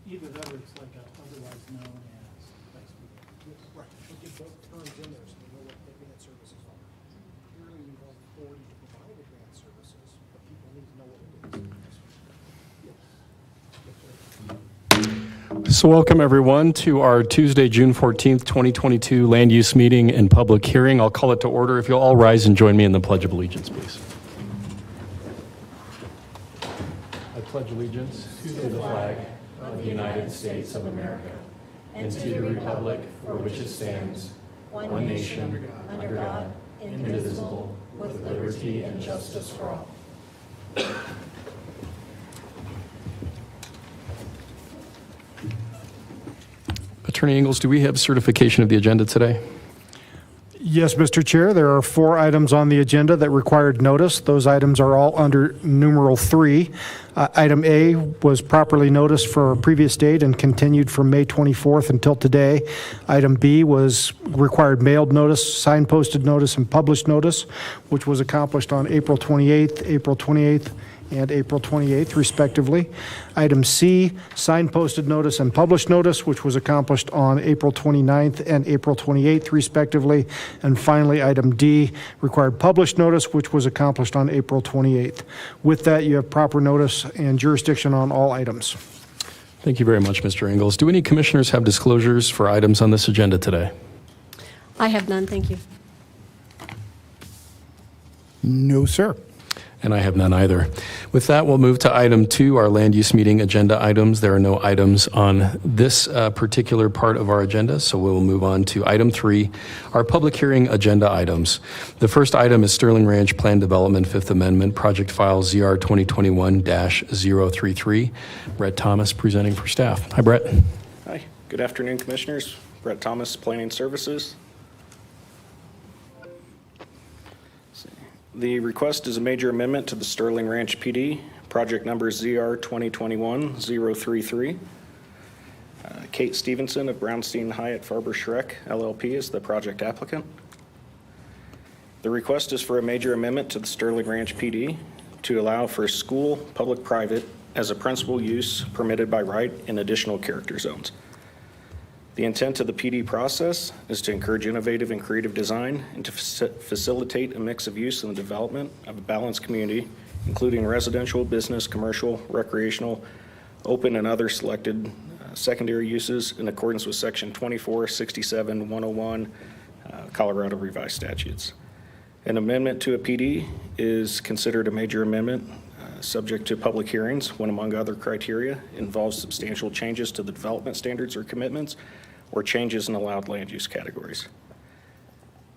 Either that or it's like otherwise known as Larkspur. Right, we'll get both terms in there so we know what advanced services are. Clearly, we have authority to provide advanced services, but people need to know what it is. So welcome everyone to our Tuesday, June 14th, 2022 land use meeting and public hearing. I'll call it to order. If you'll all rise and join me in the Pledge of Allegiance, please. I pledge allegiance to the flag of the United States of America and to the republic for which it stands, one nation, under God, indivisible, with liberty and justice for all. Attorney Ingalls, do we have certification of the agenda today? Yes, Mr. Chair, there are 4 items on the agenda that required notice. Those items are all under numeral 3. Item A was properly noticed for a previous date and continued from May 24th until today. Item B was required mailed notice, signposted notice, and published notice, which was accomplished on April 28th, and April 28th, respectively. Item C, signposted notice and published notice, which was accomplished on April 29th and April 28th, respectively. And finally, item D, required published notice, which was accomplished on April 28th. With that, you have proper notice and jurisdiction on all items. Thank you very much, Mr. Ingalls. Do any commissioners have disclosures for items on this agenda today? I have none, thank you. No, sir. And I have none either. With that, we'll move to item 2, our land use meeting agenda items. There are no items on this particular part of our agenda, so we'll move on to item 3, our public hearing agenda items. The first item is Sterling Ranch Plan Development, Fifth Amendment, Project File ZR 2021-033. Brett Thomas presenting for staff. Hi, Brett. Hi, good afternoon, Commissioners. Brett Thomas, Planning Services. The request is a major amendment to the Sterling Ranch PD, project number ZR 2021-033. Kate Stevenson of Brownstein Hyatt Farber Schreck LLP is the project applicant. The request is for a major amendment to the Sterling Ranch PD to allow for school, public-private as a principal use permitted by right in additional character zones. The intent of the PD process is to encourage innovative and creative design and to facilitate a mix of use in the development of a balanced community, including residential, business, commercial, recreational, open, and other selected secondary uses in accordance with Section 2467-101 Colorado Revised Statutes. An amendment to a PD is considered a major amendment subject to public hearings when, among other criteria, involves substantial changes to the development standards or commitments or changes in allowed land use categories.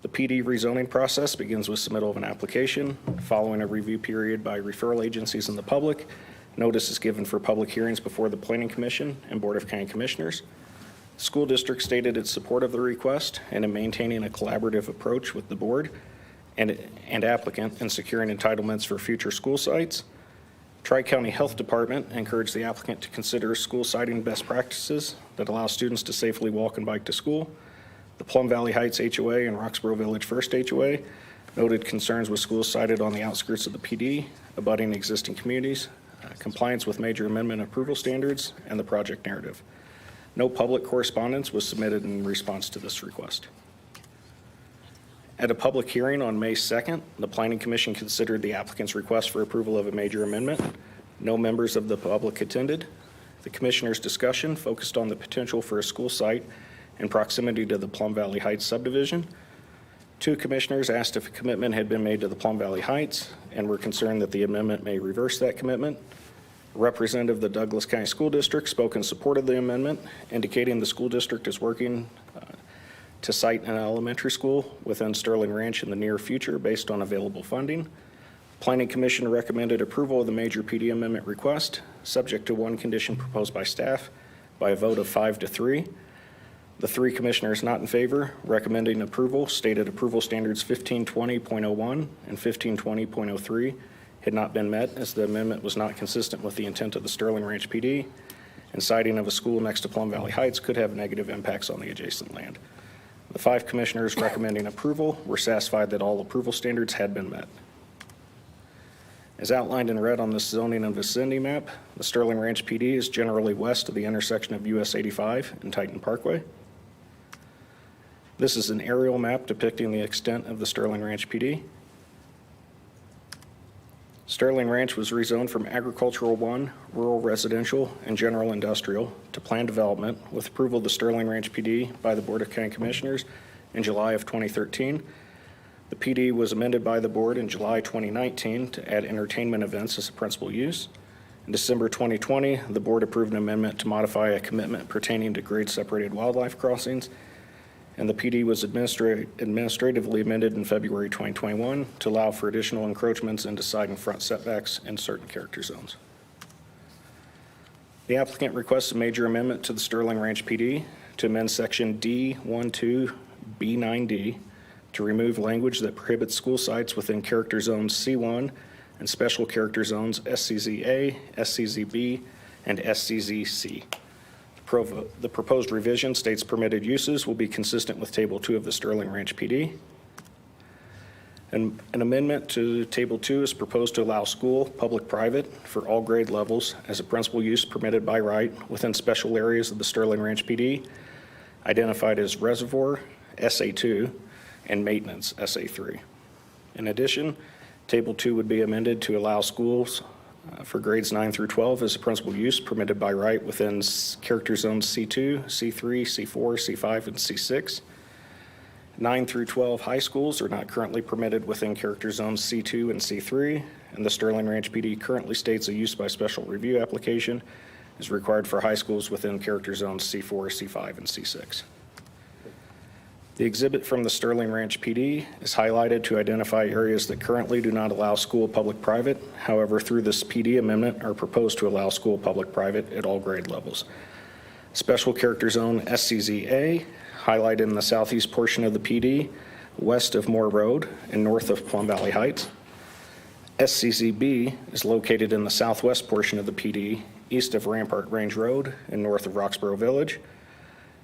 The PD rezoning process begins with submittal of an application. Following a review period by referral agencies and the public, notice is given for public hearings before the Planning Commission and Board of County Commissioners. The school district stated its support of the request and in maintaining a collaborative approach with the board and applicant in securing entitlements for future school sites. Tri-County Health Department encouraged the applicant to consider school siting best practices that allow students to safely walk and bike to school. The Plum Valley Heights HOA and Roxborough Village First HOA noted concerns with schools sited on the outskirts of the PD, abutting existing communities, compliance with major amendment approval standards, and the project narrative. No public correspondence was submitted in response to this request. At a public hearing on May 2nd, the Planning Commission considered the applicant's request for approval of a major amendment. No members of the public attended. The Commissioner's discussion focused on the potential for a school site in proximity to the Plum Valley Heights subdivision. 2 commissioners asked if a commitment had been made to the Plum Valley Heights and were concerned that the amendment may reverse that commitment. A representative of the Douglas County School District spoke in support of the amendment, indicating the school district is working to site an elementary school within Sterling Ranch in the near future based on available funding. Planning Commission recommended approval of the major PD amendment request, subject to one condition proposed by staff by a vote of 5-3. The 3 commissioners not in favor recommending approval stated approval standards 1520.01 and 1520.03 had not been met as the amendment was not consistent with the intent of the Sterling Ranch PD, and siting of a school next to Plum Valley Heights could have negative impacts on the adjacent land. The 5 commissioners recommending approval were satisfied that all approval standards had been met. As outlined in red on this zoning and vicinity map, the Sterling Ranch PD is generally west of the intersection of US 85 and Titan Parkway. This is an aerial map depicting the extent of the Sterling Ranch PD. Sterling Ranch was rezoned from Agricultural 1, Rural Residential, and General Industrial to Planned Development with approval of the Sterling Ranch PD by the Board of County Commissioners in July of 2013. The PD was amended by the board in July 2019 to add entertainment events as a principal use. In December 2020, the board approved an amendment to modify a commitment pertaining to grade-separated wildlife crossings, and the PD was administratively amended in February 2021 to allow for additional encroachments into side and front setbacks in certain character zones. The applicant requests a major amendment to the Sterling Ranch PD to amend section D12B9D to remove language that prohibits school sites within character zones C1 and special character zones SCZA, SCZB, and SCZC. The proposed revision states permitted uses will be consistent with Table 2 of the Sterling Ranch PD. And an amendment to Table 2 is proposed to allow school, public, private, for all grade levels as a principal use permitted by right within special areas of the Sterling Ranch PD, identified as Reservoir, SA2, and Maintenance, SA3. In addition, Table 2 would be amended to allow schools for grades 9 through 12 as a principal use permitted by right within character zones C2, C3, C4, C5, and C6. 9 through 12 high schools are not currently permitted within character zones C2 and C3, and the Sterling Ranch PD currently states a use by special review application is required for high schools within character zones C4, C5, and C6. The exhibit from the Sterling Ranch PD is highlighted to identify areas that currently do not allow school public-private. However, through this PD amendment are proposed to allow school public-private at all grade levels. Special character zone SCZA, highlighted in the southeast portion of the PD, west of Moore Road and north of Plum Valley Heights. SCZB is located in the southwest portion of the PD, east of Rampart Range Road and north of Roxborough Village.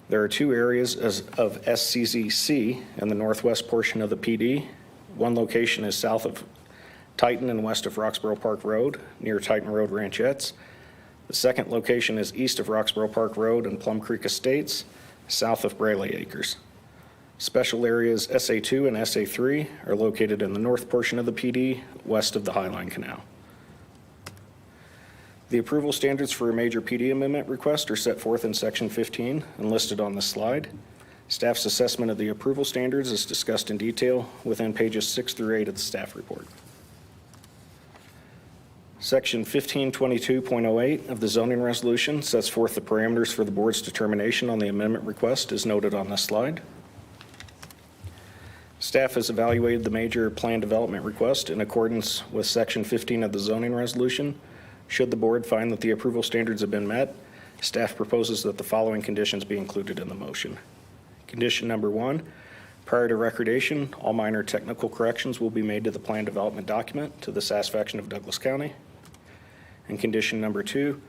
There are two areas of SCZC in the northwest portion of the PD. One location is south of Titan and west of Roxborough Park Road, near Titan Road Ranchettes. The second location is east of Roxborough Park Road and Plum Creek Estates, south of Brayley Acres. Special areas SA2 and SA3 are located in the north portion of the PD, west of the Highline Canal. The approval standards for a major PD amendment request are set forth in section 15 and listed on this slide. Staff's assessment of the approval standards is discussed in detail within pages 6 through 8 of the staff report. Section 1522.08 of the zoning resolution sets forth the parameters for the board's determination on the amendment request as noted on this slide. Staff has evaluated the major plan development request in accordance with section 15 of the zoning resolution. Should the board find that the approval standards have been met, staff proposes that the following conditions be included in the motion. Condition number 1, prior to recordation, all minor technical corrections will be made to the plan development document to the satisfaction of Douglas County. And condition number 2,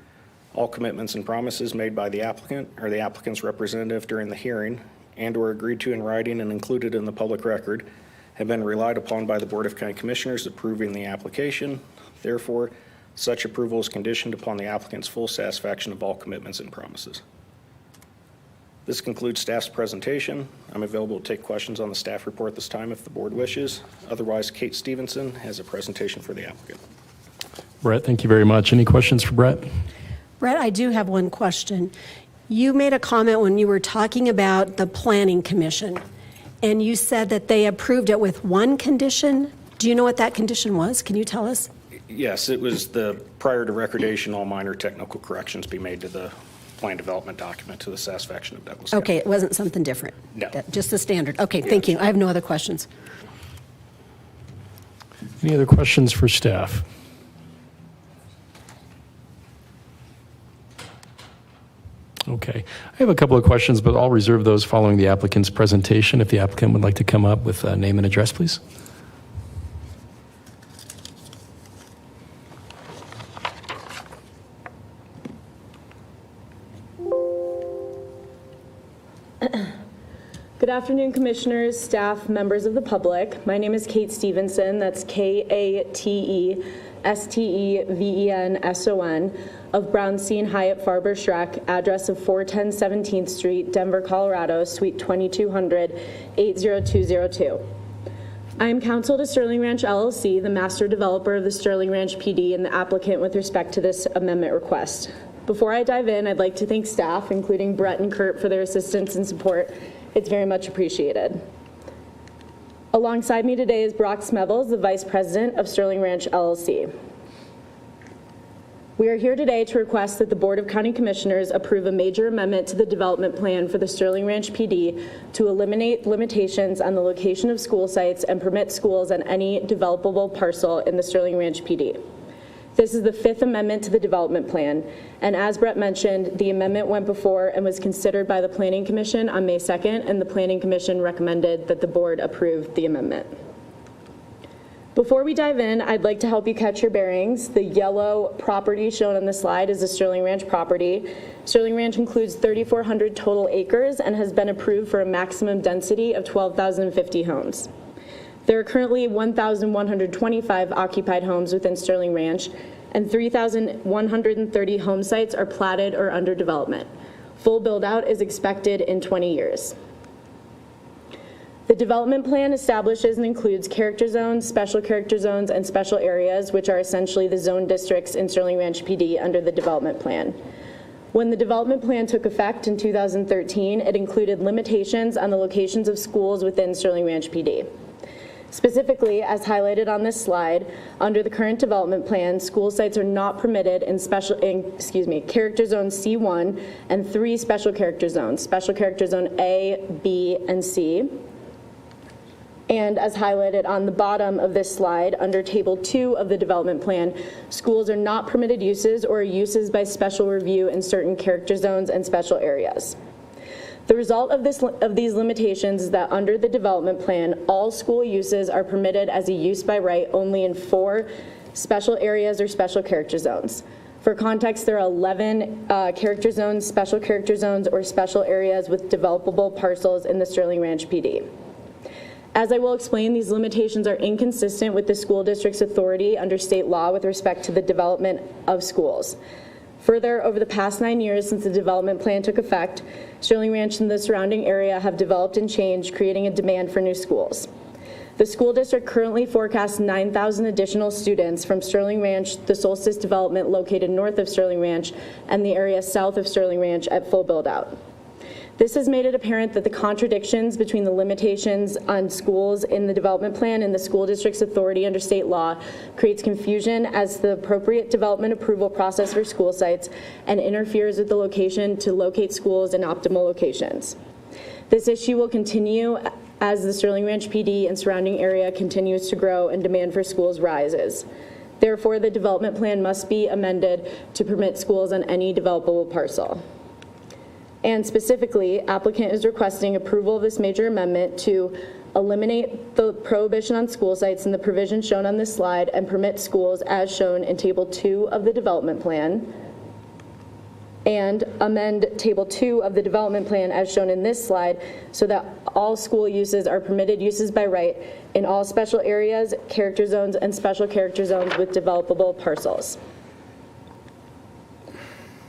all commitments and promises made by the applicant or the applicant's representative during the hearing and/or agreed to in writing and included in the public record have been relied upon by the Board of County Commissioners approving the application. Therefore, such approval is conditioned upon the applicant's full satisfaction of all commitments and promises. This concludes staff's presentation. I'm available to take questions on the staff report this time if the board wishes. Otherwise, Kate Stevenson has a presentation for the applicant. Brett, thank you very much. Any questions for Brett? Brett, I do have one question. You made a comment when you were talking about the Planning Commission, and you said that they approved it with one condition. Do you know what that condition was? Can you tell us? Yes, it was the prior to recordation, all minor technical corrections be made to the plan development document to the satisfaction of Douglas County. Okay, it wasn't something different? No. Just the standard. Okay, thank you. I have no other questions. Any other questions for staff? Okay. I have a couple of questions, but I'll reserve those following the applicant's presentation. If the applicant would like to come up with a name and address, please. Good afternoon, commissioners, staff, members of the public. My name is Kate Stevenson. That's Kate, STEVENSON, of Brownstein Hyatt Farber Schreck, address of 410 17th Street, Denver, Colorado, Suite 2200, 80202. I am counsel to Sterling Ranch LLC, the master developer of the Sterling Ranch PD, and the applicant with respect to this amendment request. Before I dive in, I'd like to thank staff, including Brett and Kurt, for their assistance and support. It's very much appreciated. Alongside me today is Brock Smevels, the Vice President of Sterling Ranch LLC. We are here today to request that the Board of County Commissioners approve a major amendment to the development plan for the Sterling Ranch PD to eliminate limitations on the location of school sites and permit schools on any developable parcel in the Sterling Ranch PD. This is the fifth amendment to the development plan, and as Brett mentioned, the amendment went before and was considered by the Planning Commission on May 2nd, and the Planning Commission recommended that the board approve the amendment. Before we dive in, I'd like to help you catch your bearings. The yellow property shown on the slide is the Sterling Ranch property. Sterling Ranch includes 3,400 total acres and has been approved for a maximum density of 12,050 homes. There are currently 1,125 occupied homes within Sterling Ranch, and 3,130 home sites are platted or under development. Full build-out is expected in 20 years. The development plan establishes and includes character zones, special character zones, and special areas, which are essentially the zone districts in Sterling Ranch PD under the development plan. When the development plan took effect in 2013, it included limitations on the locations of schools within Sterling Ranch PD. Specifically, as highlighted on this slide, under the current development plan, school sites are not permitted in character zone C1 and 3 special character zones, special character zone A, B, and C. And as highlighted on the bottom of this slide, under Table 2 of the development plan, schools are not permitted uses or uses by special review in certain character zones and special areas. The result of these limitations is that under the development plan, all school uses are permitted as a use by right only in 4 special areas or special character zones. For context, there are 11 character zones, special character zones, or special areas with developable parcels in the Sterling Ranch PD. As I will explain, these limitations are inconsistent with the school district's authority under state law with respect to the development of schools. Further, over the past 9 years since the development plan took effect, Sterling Ranch and the surrounding area have developed and changed, creating a demand for new schools. The school district currently forecasts 9,000 additional students from Sterling Ranch, the Solstice development located north of Sterling Ranch, and the area south of Sterling Ranch at full build-out. This has made it apparent that the contradictions between the limitations on schools in the development plan and the school district's authority under state law creates confusion as the appropriate development approval process for school sites and interferes with the location to locate schools in optimal locations. This issue will continue as the Sterling Ranch PD and surrounding area continues to grow and demand for schools rises. Therefore, the development plan must be amended to permit schools on any developable parcel. And specifically, applicant is requesting approval of this major amendment to eliminate the prohibition on school sites in the provision shown on this slide and permit schools as shown in Table 2 of the development plan, and amend Table 2 of the development plan as shown in this slide so that all school uses are permitted uses by right in all special areas, character zones, and special character zones with developable parcels.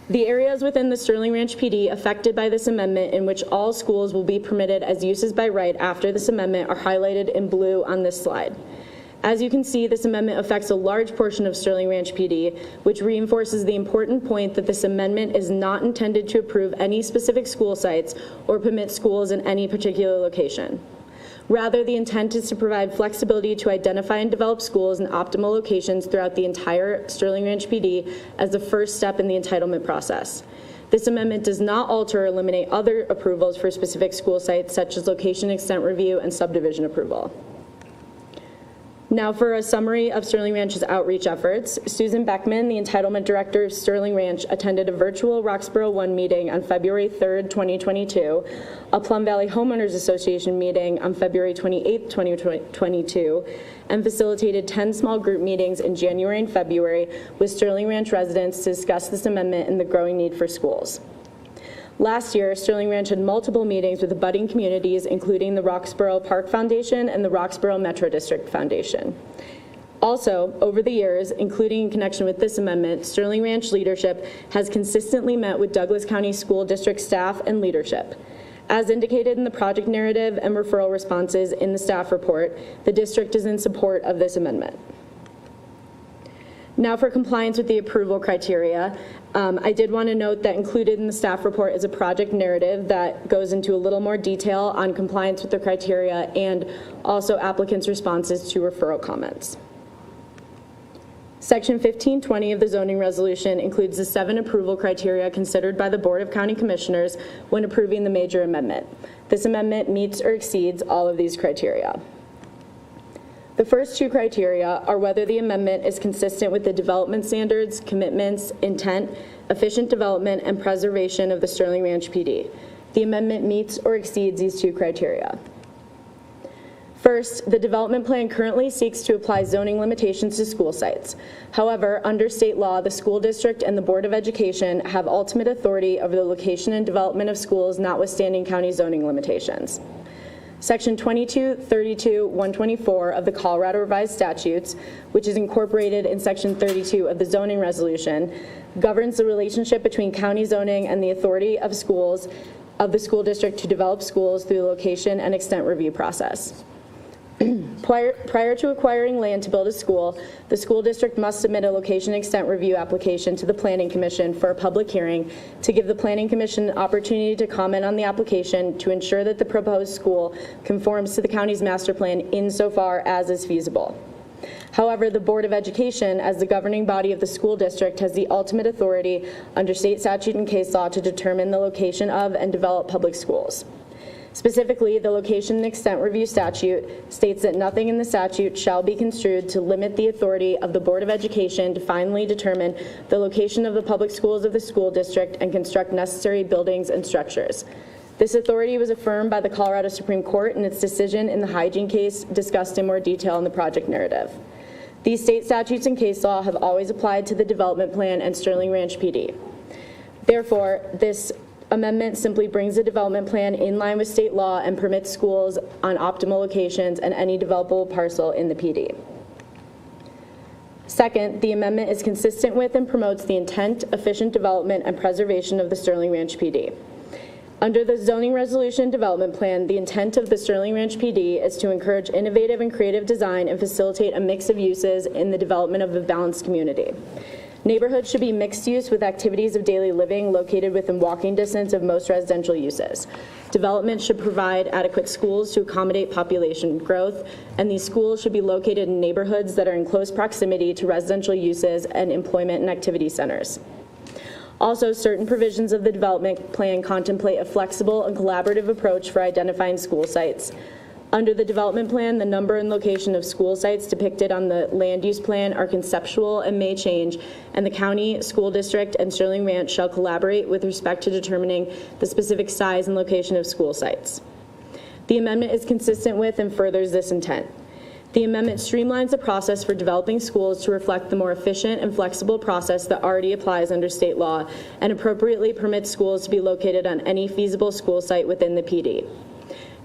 The areas within the Sterling Ranch PD affected by this amendment in which all schools will be permitted as uses by right after this amendment are highlighted in blue on this slide. As you can see, this amendment affects a large portion of Sterling Ranch PD, which reinforces the important point that this amendment is not intended to approve any specific school sites or permit schools in any particular location. Rather, the intent is to provide flexibility to identify and develop schools in optimal locations throughout the entire Sterling Ranch PD as the first step in the entitlement process. This amendment does not alter or eliminate other approvals for specific school sites, such as location extent review and subdivision approval. Now for a summary of Sterling Ranch's outreach efforts. Susan Beckman, the Entitlement Director of Sterling Ranch, attended a virtual Roxborough 1 meeting on February 3rd, 2022, a Plum Valley Homeowners Association meeting on February 28th, 2022, and facilitated 10 small group meetings in January and February with Sterling Ranch residents to discuss this amendment and the growing need for schools. Last year, Sterling Ranch had multiple meetings with the budding communities, including the Roxborough Park Foundation and the Roxborough Metro District Foundation. Also, over the years, including in connection with this amendment, Sterling Ranch leadership has consistently met with Douglas County School District staff and leadership. As indicated in the project narrative and referral responses in the staff report, the district is in support of this amendment. Now for compliance with the approval criteria, I did want to note that included in the staff report is a project narrative that goes into a little more detail on compliance with the criteria and also applicants' responses to referral comments. Section 1520 of the zoning resolution includes the 7 approval criteria considered by the Board of County Commissioners when approving the major amendment. This amendment meets or exceeds all of these criteria. The first 2 criteria are whether the amendment is consistent with the development standards, commitments, intent, efficient development, and preservation of the Sterling Ranch PD. The amendment meets or exceeds these 2 criteria. First, the development plan currently seeks to apply zoning limitations to school sites. However, under state law, the school district and the Board of Education have ultimate authority over the location and development of schools notwithstanding county zoning limitations. Section 2232, 124 of the Colorado Revised Statutes, which is incorporated in Section 32 of the zoning resolution, governs the relationship between county zoning and the authority of schools of the school district to develop schools through the location and extent review process. Prior to acquiring land to build a school, the school district must submit a location extent review application to the Planning Commission for a public hearing to give the Planning Commission an opportunity to comment on the application to ensure that the proposed school conforms to the county's master plan insofar as is feasible. However, the Board of Education, as the governing body of the school district, has the ultimate authority under state statute and case law to determine the location of and develop public schools. Specifically, the location and extent review statute states that nothing in the statute shall be construed to limit the authority of the Board of Education to finally determine the location of the public schools of the school district and construct necessary buildings and structures. This authority was affirmed by the Colorado Supreme Court in its decision in the hygiene case discussed in more detail in the project narrative. These state statutes and case law have always applied to the development plan and Sterling Ranch PD. Therefore, this amendment simply brings the development plan in line with state law and permits schools on optimal locations and any developable parcel in the PD. Second, the amendment is consistent with and promotes the intent, efficient development, and preservation of the Sterling Ranch PD. Under the zoning resolution development plan, the intent of the Sterling Ranch PD is to encourage innovative and creative design and facilitate a mix of uses in the development of a balanced community. Neighborhoods should be mixed use with activities of daily living located within walking distance of most residential uses. Development should provide adequate schools to accommodate population growth, and these schools should be located in neighborhoods that are in close proximity to residential uses and employment and activity centers. Also, certain provisions of the development plan contemplate a flexible and collaborative approach for identifying school sites. Under the development plan, the number and location of school sites depicted on the land use plan are conceptual and may change, and the county, school district, and Sterling Ranch shall collaborate with respect to determining the specific size and location of school sites. The amendment is consistent with and furthers this intent. The amendment streamlines the process for developing schools to reflect the more efficient and flexible process that already applies under state law and appropriately permits schools to be located on any feasible school site within the PD.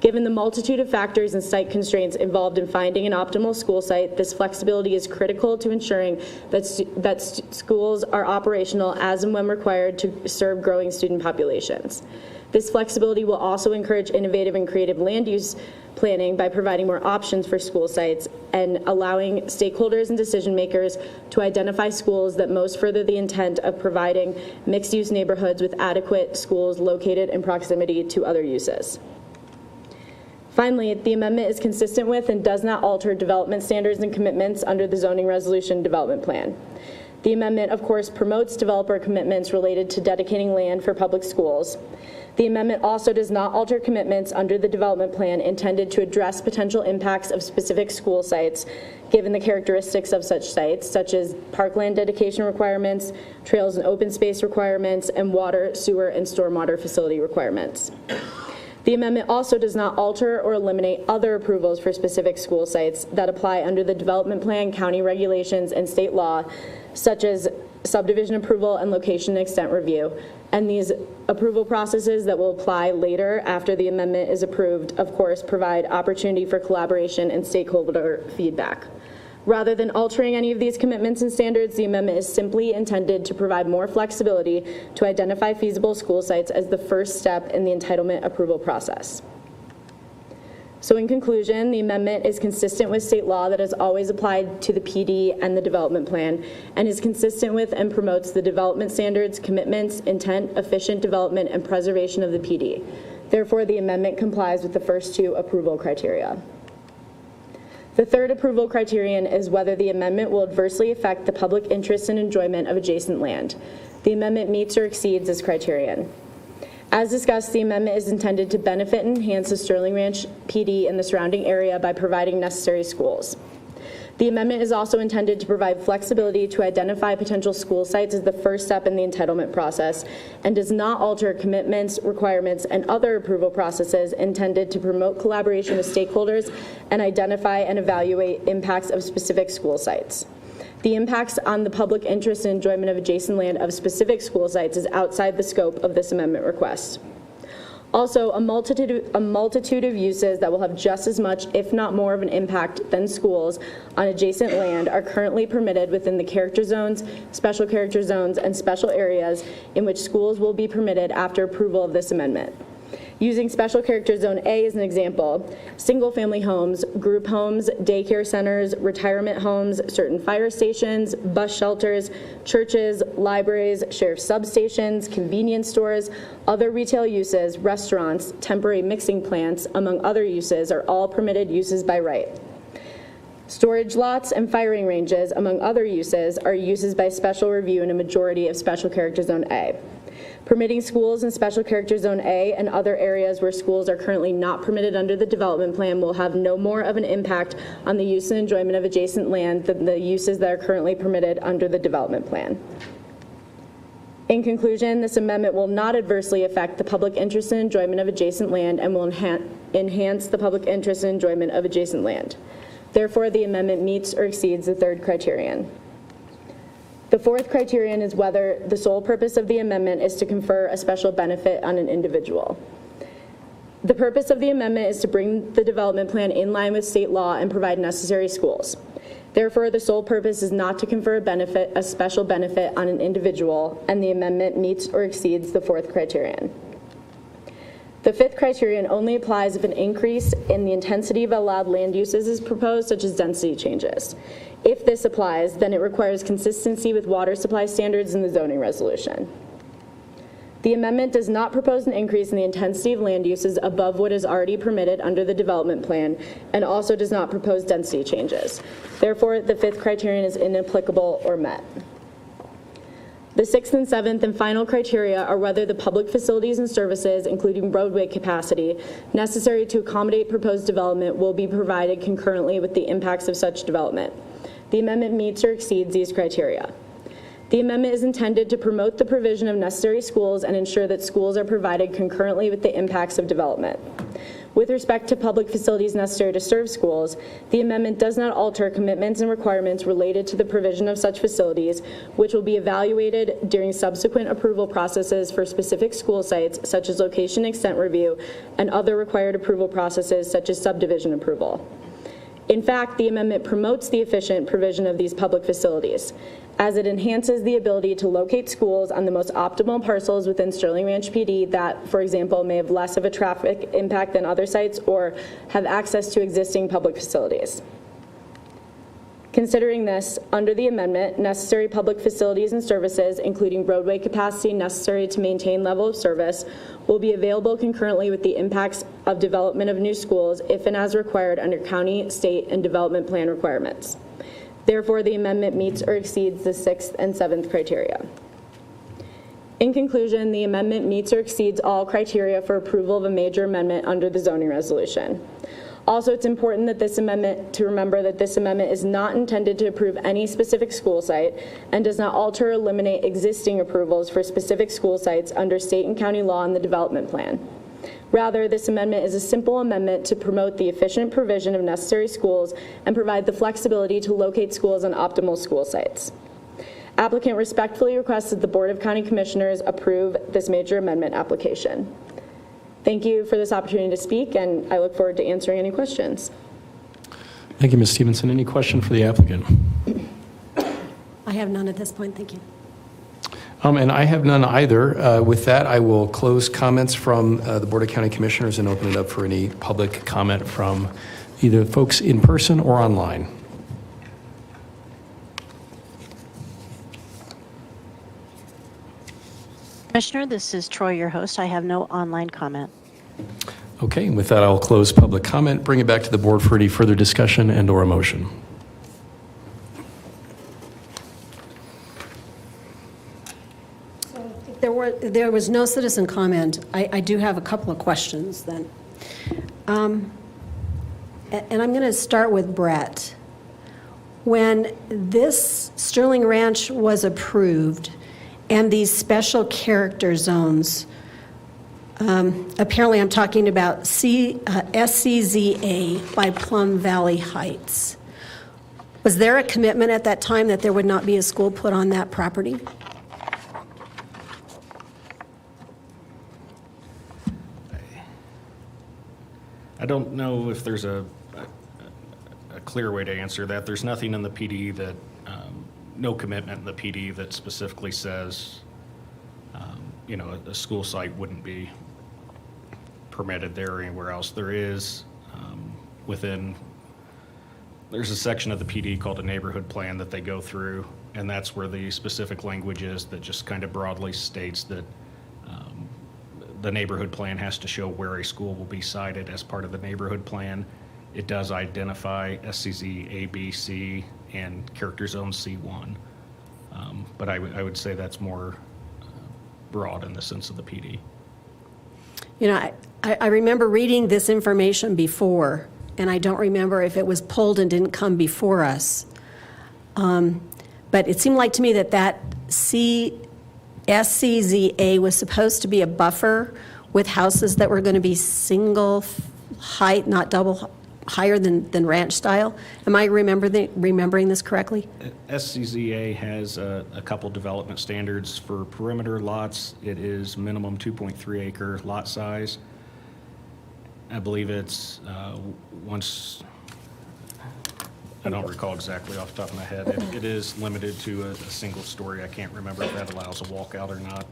Given the multitude of factors and site constraints involved in finding an optimal school site, this flexibility is critical to ensuring that schools are operational as and when required to serve growing student populations. This flexibility will also encourage innovative and creative land use planning by providing more options for school sites and allowing stakeholders and decision makers to identify schools that most further the intent of providing mixed-use neighborhoods with adequate schools located in proximity to other uses. Finally, the amendment is consistent with and does not alter development standards and commitments under the zoning resolution development plan. The amendment, of course, promotes developer commitments related to dedicating land for public schools. The amendment also does not alter commitments under the development plan intended to address potential impacts of specific school sites, given the characteristics of such sites, such as parkland dedication requirements, trails and open space requirements, and water, sewer, and stormwater facility requirements. The amendment also does not alter or eliminate other approvals for specific school sites that apply under the development plan, county regulations, and state law, such as subdivision approval and location and extent review. And these approval processes that will apply later after the amendment is approved, of course, provide opportunity for collaboration and stakeholder feedback. Rather than altering any of these commitments and standards, the amendment is simply intended to provide more flexibility to identify feasible school sites as the first step in the entitlement approval process. So in conclusion, the amendment is consistent with state law that has always applied to the PD and the development plan, and is consistent with and promotes the development standards, commitments, intent, efficient development, and preservation of the PD. Therefore, the amendment complies with the first two approval criteria. The third approval criterion is whether the amendment will adversely affect the public interest and enjoyment of adjacent land. The amendment meets or exceeds this criterion. As discussed, the amendment is intended to benefit and enhance the Sterling Ranch PD and the surrounding area by providing necessary schools. The amendment is also intended to provide flexibility to identify potential school sites as the first step in the entitlement process, and does not alter commitments, requirements, and other approval processes intended to promote collaboration with stakeholders and identify and evaluate impacts of specific school sites. The impacts on the public interest and enjoyment of adjacent land of specific school sites is outside the scope of this amendment request. Also, a multitude of uses that will have just as much, if not more, of an impact than schools on adjacent land are currently permitted within the character zones, special character zones, and special areas in which schools will be permitted after approval of this amendment. Using Special Character Zone A as an example, single-family homes, group homes, daycare centers, retirement homes, certain fire stations, bus shelters, churches, libraries, sheriff's substations, convenience stores, other retail uses, restaurants, temporary mixing plants, among other uses, are all permitted uses by right. Storage lots and firing ranges, among other uses, are uses by special review in a majority of Special Character Zone A. Permitting schools in Special Character Zone A and other areas where schools are currently not permitted under the development plan will have no more of an impact on the use and enjoyment of adjacent land than the uses that are currently permitted under the development plan. In conclusion, this amendment will not adversely affect the public interest and enjoyment of adjacent land and will enhance the public interest and enjoyment of adjacent land. Therefore, the amendment meets or exceeds the third criterion. The fourth criterion is whether the sole purpose of the amendment is to confer a special benefit on an individual. The purpose of the amendment is to bring the development plan in line with state law and provide necessary schools. Therefore, the sole purpose is not to confer a special benefit on an individual, and the amendment meets or exceeds the fourth criterion. The fifth criterion only applies if an increase in the intensity of allowed land uses is proposed, such as density changes. If this applies, then it requires consistency with water supply standards in the zoning resolution. The amendment does not propose an increase in the intensity of land uses above what is already permitted under the development plan, and also does not propose density changes. Therefore, the fifth criterion is inapplicable or met. The sixth and seventh and final criteria are whether the public facilities and services, including roadway capacity, necessary to accommodate proposed development will be provided concurrently with the impacts of such development. The amendment meets or exceeds these criteria. The amendment is intended to promote the provision of necessary schools and ensure that schools are provided concurrently with the impacts of development. With respect to public facilities necessary to serve schools, the amendment does not alter commitments and requirements related to the provision of such facilities, which will be evaluated during subsequent approval processes for specific school sites, such as location extent review, and other required approval processes, such as subdivision approval. In fact, the amendment promotes the efficient provision of these public facilities, as it enhances the ability to locate schools on the most optimal parcels within Sterling Ranch PD that, for example, may have less of a traffic impact than other sites or have access to existing public facilities. Considering this, under the amendment, necessary public facilities and services, including roadway capacity necessary to maintain level of service, will be available concurrently with the impacts of development of new schools if and as required under county, state, and development plan requirements. Therefore, the amendment meets or exceeds the sixth and seventh criteria. In conclusion, the amendment meets or exceeds all criteria for approval of a major amendment under the zoning resolution. Also, it's important that remember that this amendment is not intended to approve any specific school site and does not alter or eliminate existing approvals for specific school sites under state and county law and the development plan. Rather, this amendment is a simple amendment to promote the efficient provision of necessary schools and provide the flexibility to locate schools on optimal school sites. Applicant respectfully requests that the Board of County Commissioners approve this major amendment application. Thank you for this opportunity to speak, and I look forward to answering any questions. Thank you, Ms. Stevenson. Any question for the applicant? I have none at this point, thank you. And I have none either. With that, I will close comments from the Board of County Commissioners and open it up for any public comment from either folks in person or online. Commissioner, this is Troy, your host. I have no online comment. Okay, and with that, I'll close public comment, bring it back to the board for any further discussion and/or a motion. There was no citizen comment. I do have a couple of questions then. And I'm going to start with Brett. When this Sterling Ranch was approved and these special character zones, apparently I'm talking about SCZA by Plum Valley Heights. Was there a commitment at that time that there would not be a school put on that property? I don't know if there's a clear way to answer that. There's nothing in the PD that, no commitment in the PD that specifically says, a school site wouldn't be permitted there or anywhere else. There is, there's a section of the PD called a neighborhood plan that they go through, and that's where the specific language is that just kind of broadly states that the neighborhood plan has to show where a school will be sited as part of the neighborhood plan. It does identify SCZ A, B, C, and character zone C1. But I would say that's more broad in the sense of the PD. I remember reading this information before, and I don't remember if it was pulled and didn't come before us. But it seemed like to me that SCZA was supposed to be a buffer with houses that were going to be single height, not double higher than ranch style. Am I remembering this correctly? SCZA has a couple development standards for perimeter lots. It is minimum 2.3 acre lot size. I believe it's I don't recall exactly off the top of my head. It is limited to a single story. I can't remember if that allows a walkout or not.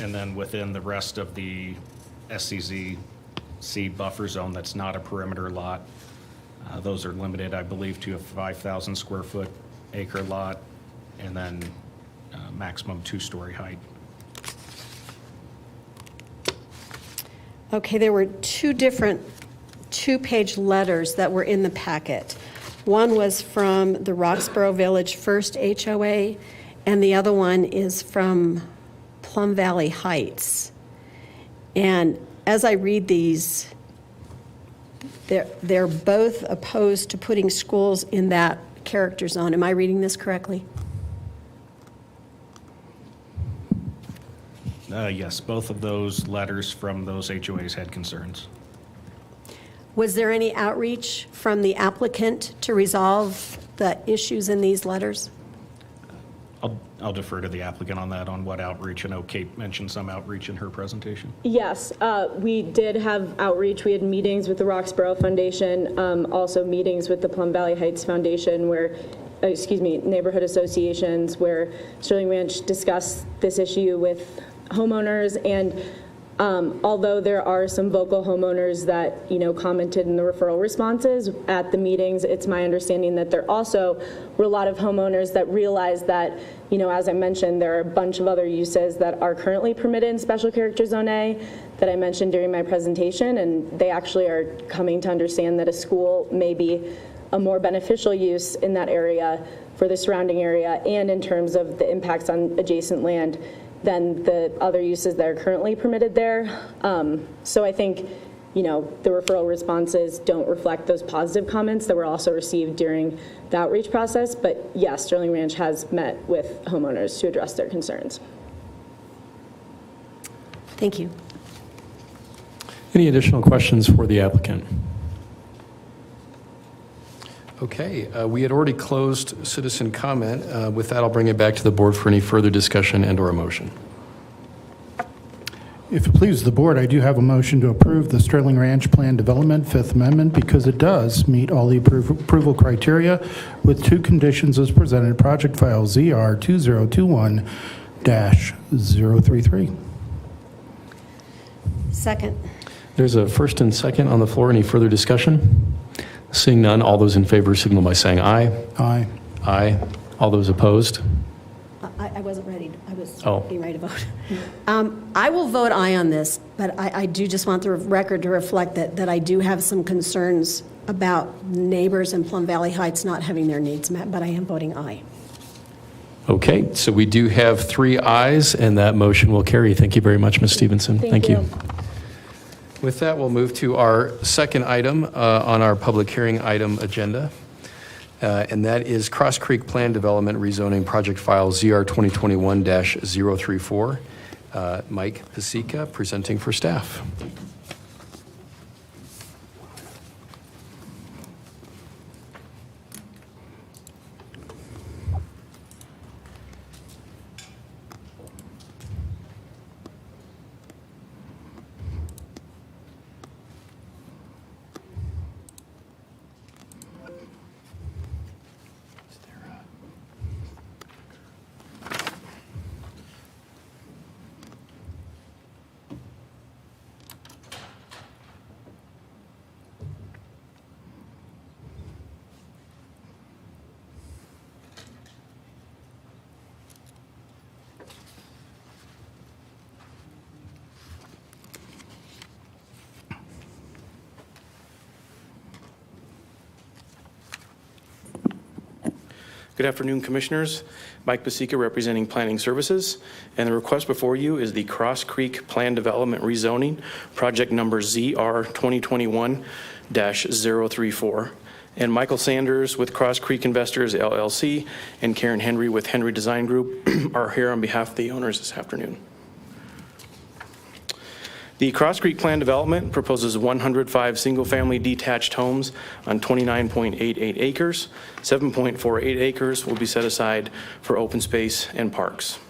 And then within the rest of the SCZC buffer zone that's not a perimeter lot, those are limited, I believe, to a 5,000 square foot acre lot, and then maximum 2-story height. Okay, there were two different 2-page letters that were in the packet. One was from the Roxborough Village First HOA, and the other one is from Plum Valley Heights. And as I read these, they're both opposed to putting schools in that character zone. Am I reading this correctly? Yes, both of those letters from those HOAs had concerns. Was there any outreach from the applicant to resolve the issues in these letters? I'll defer to the applicant on that, on what outreach. I know Kate mentioned some outreach in her presentation. Yes, we did have outreach. We had meetings with the Roxborough Foundation, also meetings with the Plum Valley Heights Foundation neighborhood associations, where Sterling Ranch discussed this issue with homeowners. And although there are some vocal homeowners that, commented in the referral responses at the meetings, it's my understanding that there also were a lot of homeowners that realized that, as I mentioned, there are a bunch of other uses that are currently permitted in Special Character Zone A that I mentioned during my presentation, and they actually are coming to understand that a school may be a more beneficial use in that area for the surrounding area and in terms of the impacts on adjacent land than the other uses that are currently permitted there. So I think, the referral responses don't reflect those positive comments that were also received during the outreach process. But yes, Sterling Ranch has met with homeowners to address their concerns. Thank you. Any additional questions for the applicant? Okay, we had already closed citizen comment. With that, I'll bring it back to the board for any further discussion and/or a motion. If it pleases the board, I do have a motion to approve the Sterling Ranch Plan Development Fifth Amendment because it does meet all the approval criteria with 2 conditions as presented. Project file ZR 2021-033. Second. There's a first and second on the floor. Any further discussion? Seeing none, all those in favor signal by saying aye. Aye. Aye. All those opposed? I wasn't ready. I was Oh. getting ready to vote. I will vote aye on this, but I do just want the record to reflect that I do have some concerns about neighbors in Plum Valley Heights not having their needs met, but I am voting aye. Okay, so we do have 3 ayes, and that motion will carry. Thank you very much, Ms. Stevenson. Thank you. With that, we'll move to our second item on our public hearing item agenda, and that is Cross Creek Plan Development Rezoning Project File ZR 2021-034. Mike Pasica presenting for staff. Good afternoon, Commissioners. Mike Pasica representing Planning Services, and the request before you is the Cross Creek Plan Development Rezoning, project number ZR 2021-034. And Michael Sanders with Cross Creek Investors, LLC, and Karen Henry with Henry Design Group are here on behalf of the owners this afternoon. The Cross Creek Plan Development proposes 105 single-family detached homes on 29.88 acres. 7.48 acres will be set aside for open space and parks.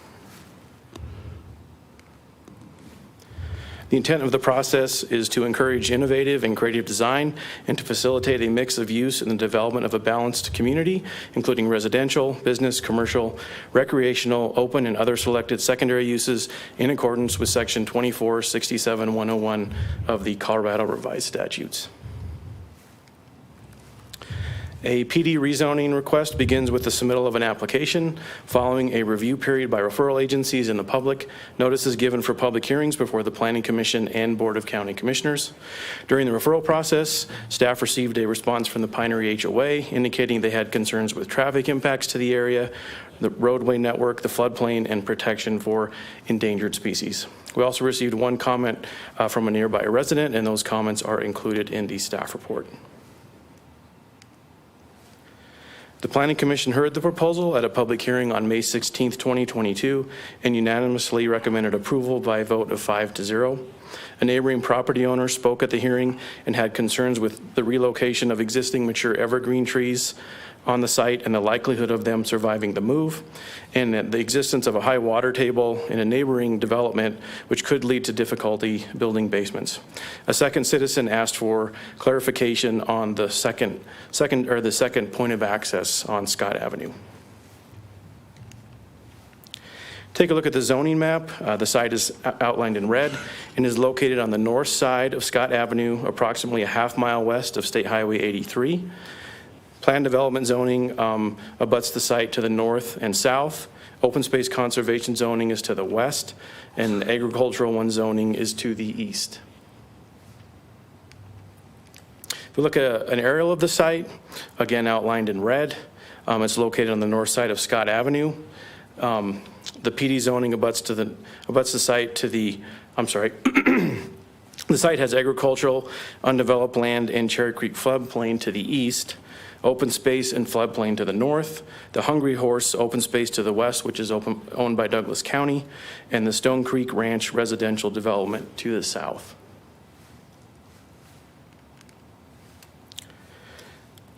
The intent of the process is to encourage innovative and creative design and to facilitate a mix of use in the development of a balanced community, including residential, business, commercial, recreational, open, and other selected secondary uses in accordance with Section 2467-101 of the Colorado Revised Statutes. A PD rezoning request begins with the submittal of an application following a review period by referral agencies and the public. Notice is given for public hearings before the Planning Commission and Board of County Commissioners. During the referral process, staff received a response from the Pinery HOA indicating they had concerns with traffic impacts to the area, the roadway network, the floodplain, and protection for endangered species. We also received one comment from a nearby resident, and those comments are included in the staff report. The Planning Commission heard the proposal at a public hearing on May 16, 2022, and unanimously recommended approval by a vote of 5-0. A neighboring property owner spoke at the hearing and had concerns with the relocation of existing mature evergreen trees on the site and the likelihood of them surviving the move, and the existence of a high water table in a neighboring development, which could lead to difficulty building basements. A second citizen asked for clarification on the second point of access on Scott Avenue. Take a look at the zoning map. The site is outlined in red and is located on the north side of Scott Avenue, approximately a half-mile west of State Highway 83. Plan development zoning abuts the site to the north and south. Open space conservation zoning is to the west, and agricultural one zoning is to the east. If we look at an aerial of the site, again outlined in red, it's located on the north side of Scott Avenue. The PD zoning abuts the site to the, the site has agricultural, undeveloped land, and Cherry Creek floodplain to the east. Open space and floodplain to the north, the Hungry Horse open space to the west, which is owned by Douglas County, and the Stone Creek Ranch residential development to the south.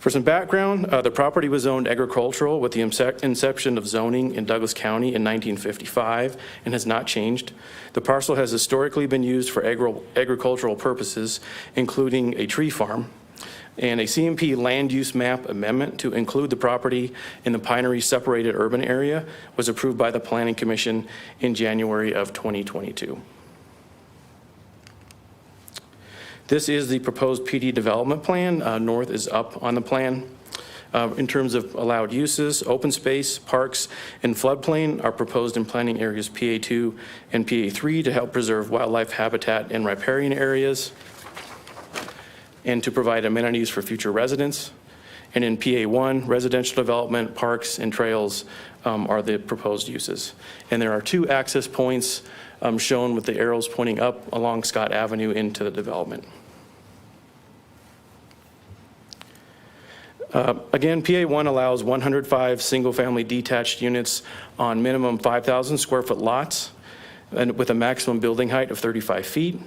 For some background, the property was zoned agricultural with the inception of zoning in Douglas County in 1955 and has not changed. The parcel has historically been used for agricultural purposes, including a tree farm, and a CMP land use map amendment to include the property in the Pinery separated urban area was approved by the Planning Commission in January of 2022. This is the proposed PD development plan. North is up on the plan. In terms of allowed uses, open space, parks, and floodplain are proposed in planning areas PA2 and PA3 to help preserve wildlife habitat and riparian areas and to provide amenities for future residents. And in PA1, residential development, parks, and trails are the proposed uses. And there are 2 access points shown with the arrows pointing up along Scott Avenue into the development. Again, PA1 allows 105 single-family detached units on minimum 5,000 square foot lots and with a maximum building height of 35 feet.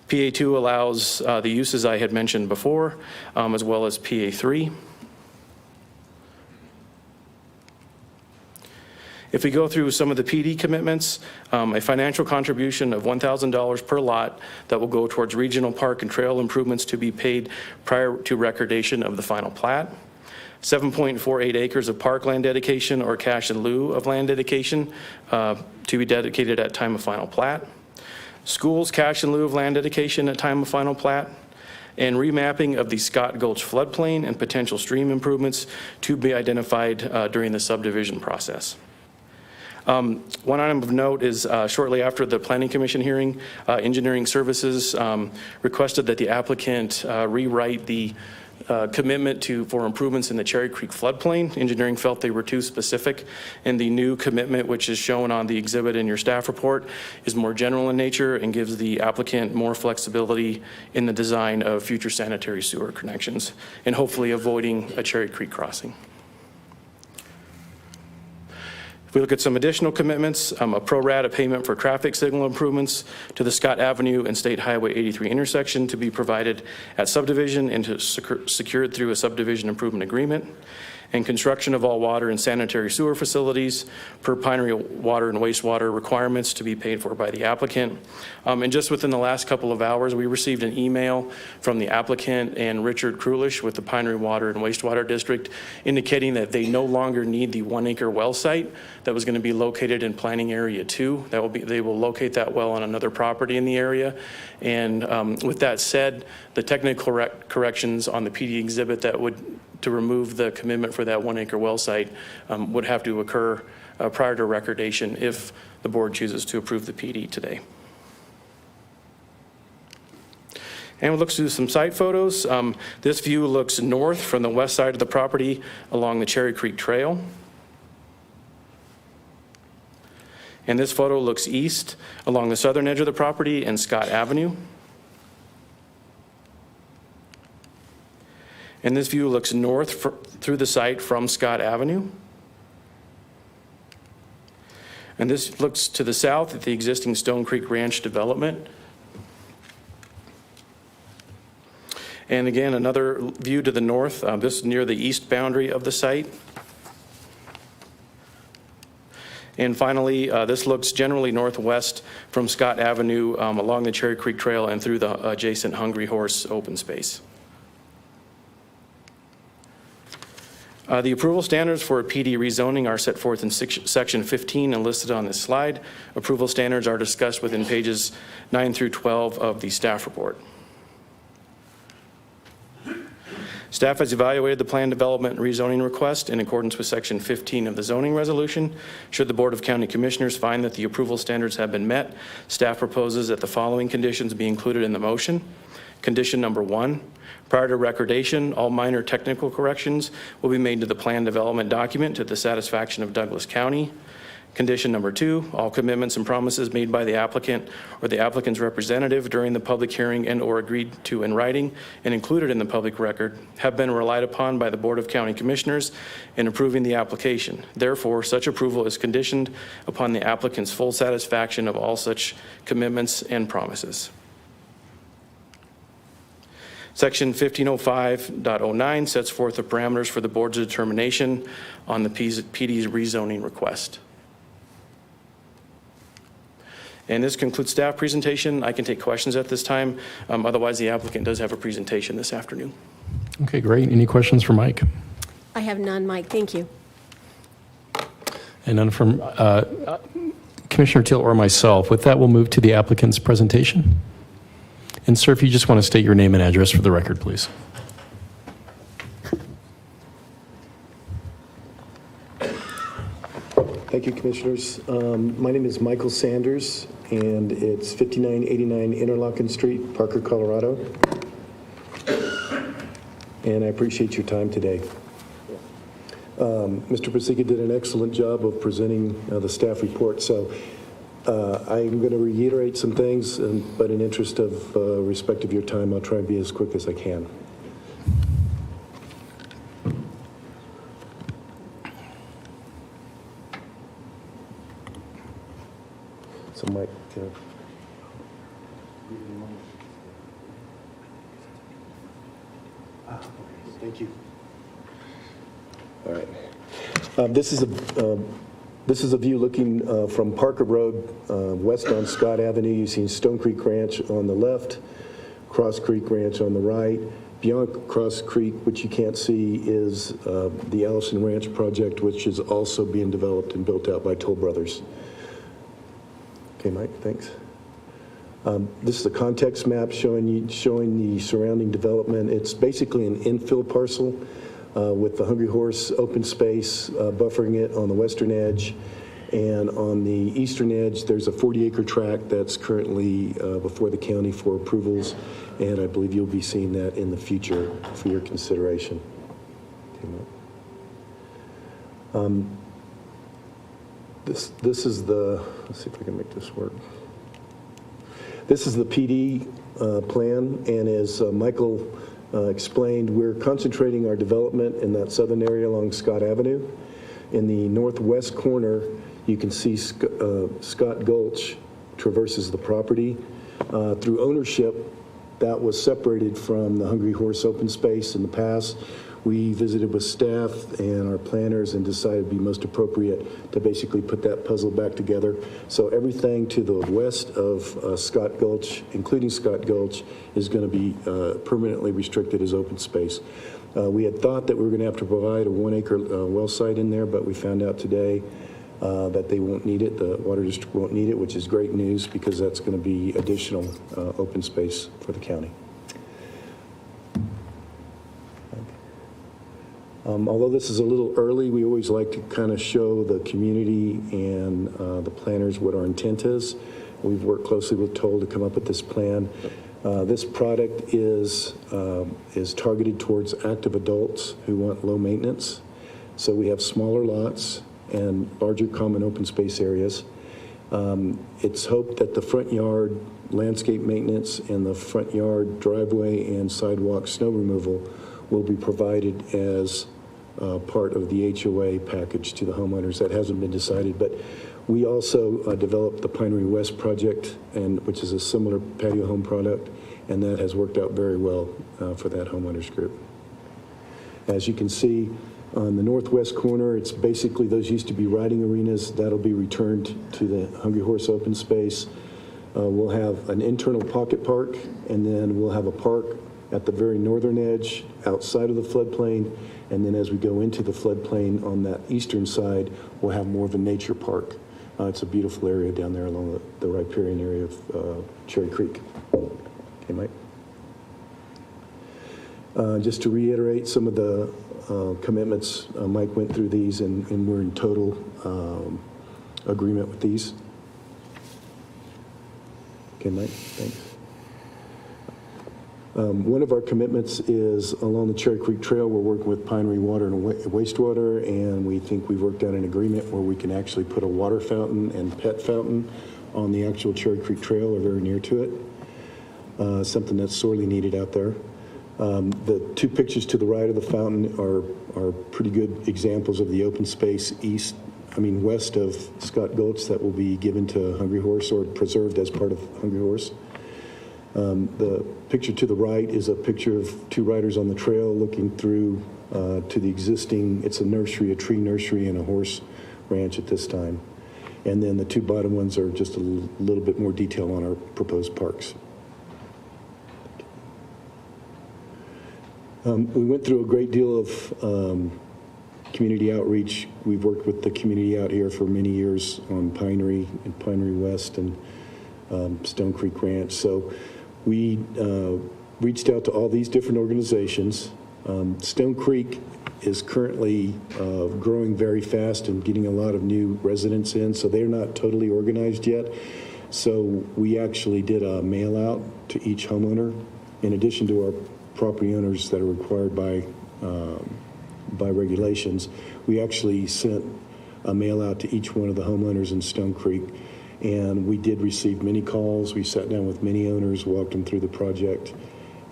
PA2 allows the uses I had mentioned before, as well as PA3. If we go through some of the PD commitments, a financial contribution of $1,000 per lot that will go towards regional park and trail improvements to be paid prior to recordation of the final plat. 7.48 acres of parkland dedication or cash in lieu of land dedication to be dedicated at time of final plat. Schools cash in lieu of land dedication at time of final plat. And remapping of the Scott Gulch floodplain and potential stream improvements to be identified during the subdivision process. One item of note is shortly after the Planning Commission hearing, Engineering Services requested that the applicant rewrite the commitment for improvements in the Cherry Creek floodplain. Engineering felt they were too specific, and the new commitment, which is shown on the exhibit in your staff report, is more general in nature and gives the applicant more flexibility in the design of future sanitary sewer connections and hopefully avoiding a Cherry Creek crossing. If we look at some additional commitments, a pro rata payment for traffic signal improvements to the Scott Avenue and State Highway 83 intersection to be provided at subdivision and secured through a subdivision improvement agreement, and construction of all water and sanitary sewer facilities per Pinery water and wastewater requirements to be paid for by the applicant. And just within the last couple of hours, we received an email from the applicant and Richard Krulish with the Pinery Water and Wastewater District indicating that they no longer need the 1 acre well site that was going to be located in planning area 2. They will locate that well on another property in the area. And with that said, the technical corrections on the PD exhibit that would to remove the commitment for that 1 acre well site would have to occur prior to recordation if the board chooses to approve the PD today. And we'll look through some site photos. This view looks north from the west side of the property along the Cherry Creek Trail. And this photo looks east along the southern edge of the property and Scott Avenue. And this view looks north through the site from Scott Avenue. And this looks to the south at the existing Stone Creek Ranch development. And again, another view to the north, this is near the east boundary of the site. And finally, this looks generally northwest from Scott Avenue along the Cherry Creek Trail and through the adjacent Hungry Horse open space. The approval standards for a PD rezoning are set forth in section 15 and listed on this slide. Approval standards are discussed within pages 9 through 12 of the staff report. Staff has evaluated the plan development and rezoning request in accordance with section 15 of the zoning resolution. Should the Board of County Commissioners find that the approval standards have been met, staff proposes that the following conditions be included in the motion. Condition number 1, prior to recordation, all minor technical corrections will be made to the plan development document to the satisfaction of Douglas County. Condition number 2, all commitments and promises made by the applicant or the applicant's representative during the public hearing and or agreed to in writing and included in the public record have been relied upon by the Board of County Commissioners in approving the application. Therefore, such approval is conditioned upon the applicant's full satisfaction of all such commitments and promises. Section 1505.09 sets forth the parameters for the board's determination on the PD's rezoning request. And this concludes staff presentation. I can take questions at this time. Otherwise, the applicant does have a presentation this afternoon. Okay, great. Any questions for Mike? I have none, Mike. Thank you. And none from Commissioner Till or myself. With that, we'll move to the applicant's presentation. And sir, if you just want to state your name and address for the record, please. Thank you, Commissioners. My name is Michael Sanders, and it's 5989 Interlochen Street, Parker, Colorado. And I appreciate your time today. Mr. Pasica did an excellent job of presenting the staff report, so I'm going to reiterate some things, but in interest of respect of your time, I'll try and be as quick as I can. So, Mike, thank you. All right. This is a view looking from Parker Road west on Scott Avenue. You've seen Stone Creek Ranch on the left, Cross Creek Ranch on the right. Beyond Cross Creek, which you can't see, is the Allison Ranch project, which is also being developed and built out by Toll Brothers. Okay, Mike, thanks. This is a context map showing the surrounding development. It's basically an infill parcel with the Hungry Horse open space buffering it on the western edge. And on the eastern edge, there's a 40-acre tract that's currently before the county for approvals. And I believe you'll be seeing that in the future for your consideration. Okay, This is the, let's see if I can make this work. This is the PD plan, and as Michael explained, we're concentrating our development in that southern area along Scott Avenue. In the northwest corner, you can see Scott Gulch traverses the property. Through ownership, that was separated from the Hungry Horse open space in the past. We visited with staff and our planners and decided it'd be most appropriate to basically put that puzzle back together. So everything to the west of Scott Gulch, including Scott Gulch, is going to be permanently restricted as open space. We had thought that we were going to have to provide a 1-acre well site in there, but we found out today that they won't need it. The water district won't need it, which is great news because that's going to be additional open space for the county. Although this is a little early, we always like to kind of show the community and the planners what our intent is. We've worked closely with Toll to come up with this plan. This product is targeted towards active adults who want low maintenance. So we have smaller lots and larger common open space areas. It's hoped that the front yard landscape maintenance and the front yard driveway and sidewalk snow removal will be provided as part of the HOA package to the homeowners. That hasn't been decided, but we also developed the Pinery West project, which is a similar patio home product, and that has worked out very well for that homeowners group. As you can see on the northwest corner, it's basically those used to be riding arenas. That'll be returned to the Hungry Horse open space. We'll have an internal pocket park, and then we'll have a park at the very northern edge outside of the floodplain, and then as we go into the floodplain on that eastern side, we'll have more of a nature park. It's a beautiful area down there along the riparian area of Cherry Creek. Okay, Mike? Just to reiterate some of the commitments, Mike went through these, and we're in total agreement with these. Okay, Mike, thanks. One of our commitments is along the Cherry Creek Trail. We're working with Pinery Water and Wastewater, and we think we've worked out an agreement where we can actually put a water fountain and pet fountain on the actual Cherry Creek Trail or very near to it. Something that's sorely needed out there. The two pictures to the right of the fountain are pretty good examples of the open space west of Scott Gulch that will be given to Hungry Horse or preserved as part of Hungry Horse. The picture to the right is a picture of two riders on the trail looking through to the existing, it's a nursery, a tree nursery and a horse ranch at this time. And then the two bottom ones are just a little bit more detail on our proposed parks. We went through a great deal of community outreach. We've worked with the community out here for many years on Pinery and Pinery West and Stone Creek Ranch. So we reached out to all these different organizations. Stone Creek is currently growing very fast and getting a lot of new residents in, so they're not totally organized yet. So we actually did a mail out to each homeowner, in addition to our property owners that are required by regulations. We actually sent a mail out to each one of the homeowners in Stone Creek, and we did receive many calls. We sat down with many owners, walked them through the project,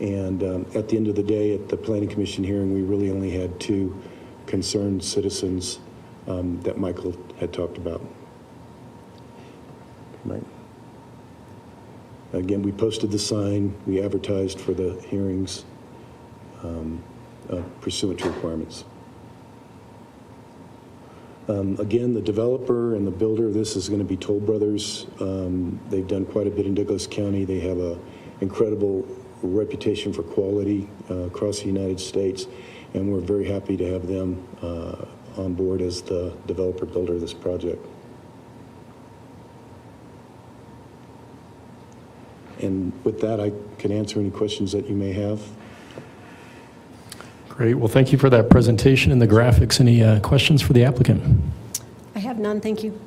and at the end of the day, at the Planning Commission hearing, we really only had two concerned citizens that Michael had talked about. Right. Again, we posted the sign, we advertised for the hearings pursuant to requirements. Again, the developer and the builder, this is going to be Toll Brothers. They've done quite a bit in Douglas County. They have an incredible reputation for quality across the United States, and we're very happy to have them on board as the developer builder of this project. And with that, I can answer any questions that you may have. Great. Well, thank you for that presentation and the graphics. Any questions for the applicant? I have none, thank you.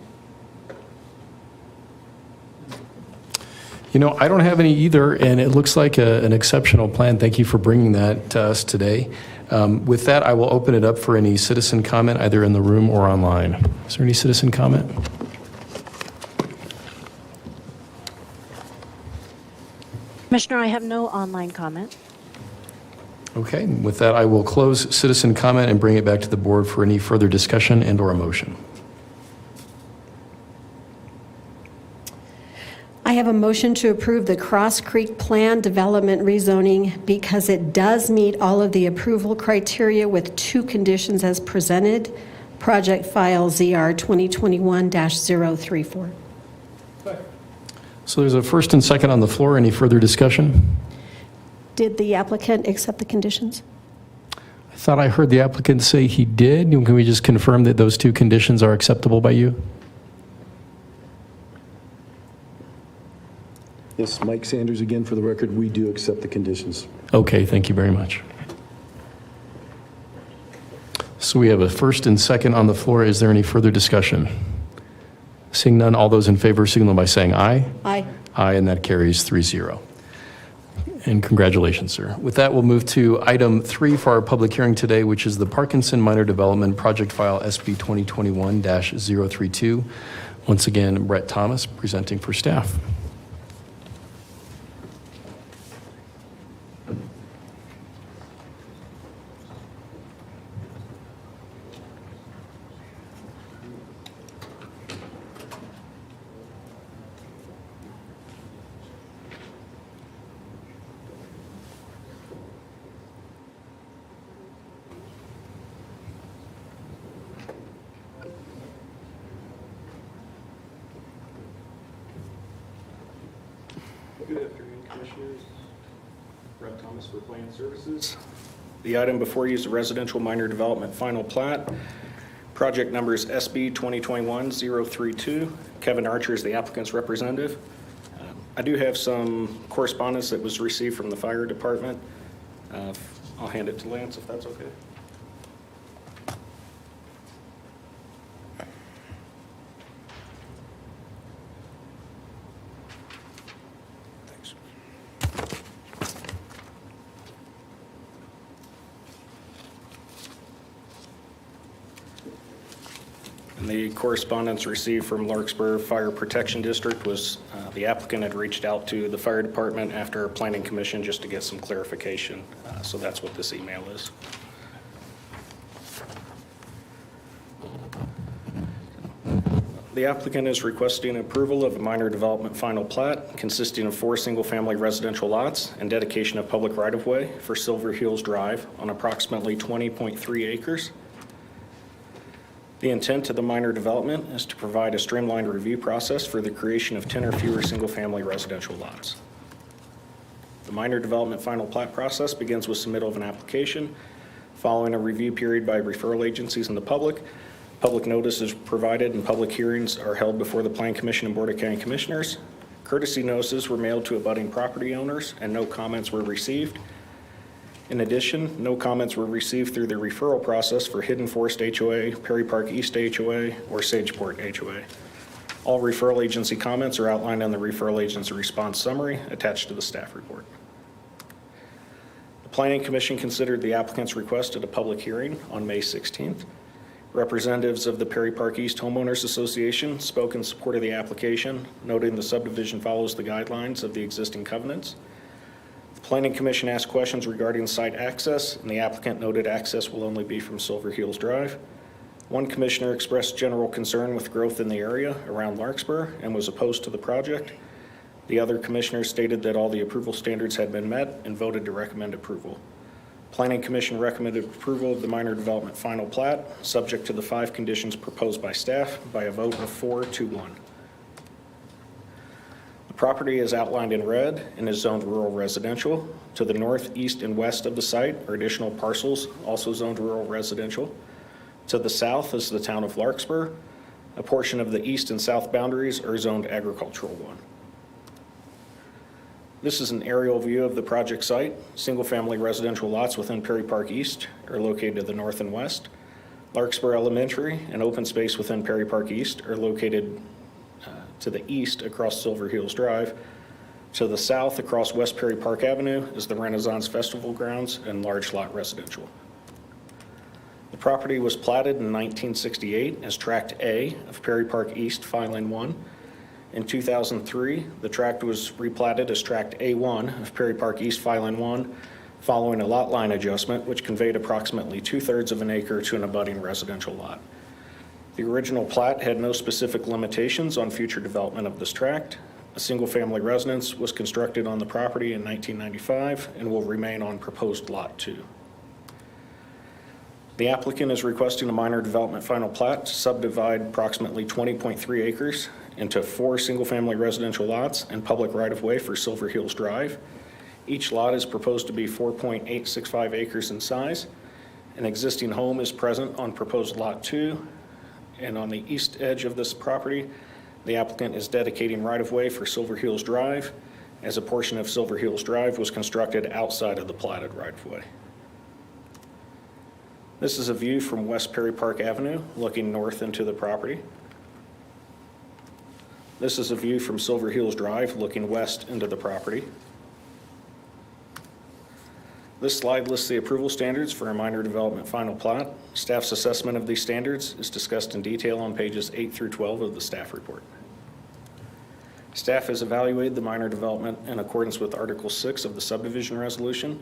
You know, I don't have any either, and it looks like an exceptional plan. Thank you for bringing that to us today. With that, I will open it up for any citizen comment, either in the room or online. Is there any citizen comment? Commissioner, I have no online comment. Okay. With that, I will close citizen comment and bring it back to the board for any further discussion and or a motion. I have a motion to approve the Cross Creek Plan Development rezoning because it does meet all of the approval criteria with two conditions as presented. Project file ZR 2021-034. So there's a first and second on the floor. Any further discussion? Did the applicant accept the conditions? I thought I heard the applicant say he did. Can we just confirm that those two conditions are acceptable by you? Yes, Mike Sanders again for the record. We do accept the conditions. Okay, thank you very much. So we have a first and second on the floor. Is there any further discussion? Seeing none, all those in favor signal by saying aye. Aye. Aye, and that carries 3-0. And congratulations, sir. With that, we'll move to item 3 for our public hearing today, which is the Parkinson Minor Development Project File SB 2021-032. Once again, Brett Thomas presenting for staff. Good afternoon, Commissioners. Brett Thomas for Plan Services. The item before you is the Residential Minor Development Final Plat. Project number is SB 2021-032. Kevin Archer is the applicant's representative. I do have some correspondence that was received from the fire department. I'll hand it to Lance if that's okay. And the correspondence received from Larkspur Fire Protection District was the applicant had reached out to the fire department after Planning Commission just to get some clarification. So that's what this email is. The applicant is requesting approval of a minor development final plat consisting of 4 single-family residential lots and dedication of public right-of-way for Silver Hills Drive on approximately 20.3 acres. The intent of the minor development is to provide a streamlined review process for the creation of 10 or fewer single-family residential lots. The minor development final plat process begins with submittal of an application. Following a review period by referral agencies and the public notice is provided and public hearings are held before the Planning Commission and Board of County Commissioners. Courtesy notices were mailed to abutting property owners and no comments were received. In addition, no comments were received through the referral process for Hidden Forest HOA, Perry Park East HOA, or Sageport HOA. All referral agency comments are outlined in the referral agency response summary attached to the staff report. The Planning Commission considered the applicant's request at a public hearing on May 16th. Representatives of the Perry Park East Homeowners Association spoke in support of the application, noting the subdivision follows the guidelines of the existing covenants. The Planning Commission asked questions regarding site access, and the applicant noted access will only be from Silver Hills Drive. One commissioner expressed general concern with growth in the area around Larkspur and was opposed to the project. The other commissioner stated that all the approval standards had been met and voted to recommend approval. Planning Commission recommended approval of the minor development final plat, subject to the 5 conditions proposed by staff by a vote of 4-1. The property is outlined in red and is zoned rural residential. To the north, east, and west of the site are additional parcels, also zoned rural residential. To the south is the town of Larkspur. A portion of the east and south boundaries are zoned agricultural 1. This is an aerial view of the project site. Single-family residential lots within Perry Park East are located to the north and west. Larkspur Elementary and open space within Perry Park East are located to the east across Silver Hills Drive. To the south across West Perry Park Avenue is the Renaissance Festival grounds and large lot residential. The property was platted in 1968 as Tract A of Perry Park East Filing 1. In 2003, the tract was replatted as Tract A1 of Perry Park East Filing 1, following a lot line adjustment, which conveyed approximately 2/3 of an acre to an abutting residential lot. The original plat had no specific limitations on future development of this tract. A single-family residence was constructed on the property in 1995 and will remain on proposed Lot 2. The applicant is requesting a minor development final plat to subdivide approximately 20.3 acres into 4 single-family residential lots and public right-of-way for Silver Hills Drive. Each lot is proposed to be 4.865 acres in size. An existing home is present on proposed Lot 2, and on the east edge of this property, the applicant is dedicating right-of-way for Silver Hills Drive, as a portion of Silver Hills Drive was constructed outside of the platted right-of-way. This is a view from West Perry Park Avenue, looking north into the property. This is a view from Silver Hills Drive, looking west into the property. This slide lists the approval standards for a minor development final plat. Staff's assessment of these standards is discussed in detail on pages 8-12 of the staff report. Staff has evaluated the minor development in accordance with Article 6 of the subdivision resolution.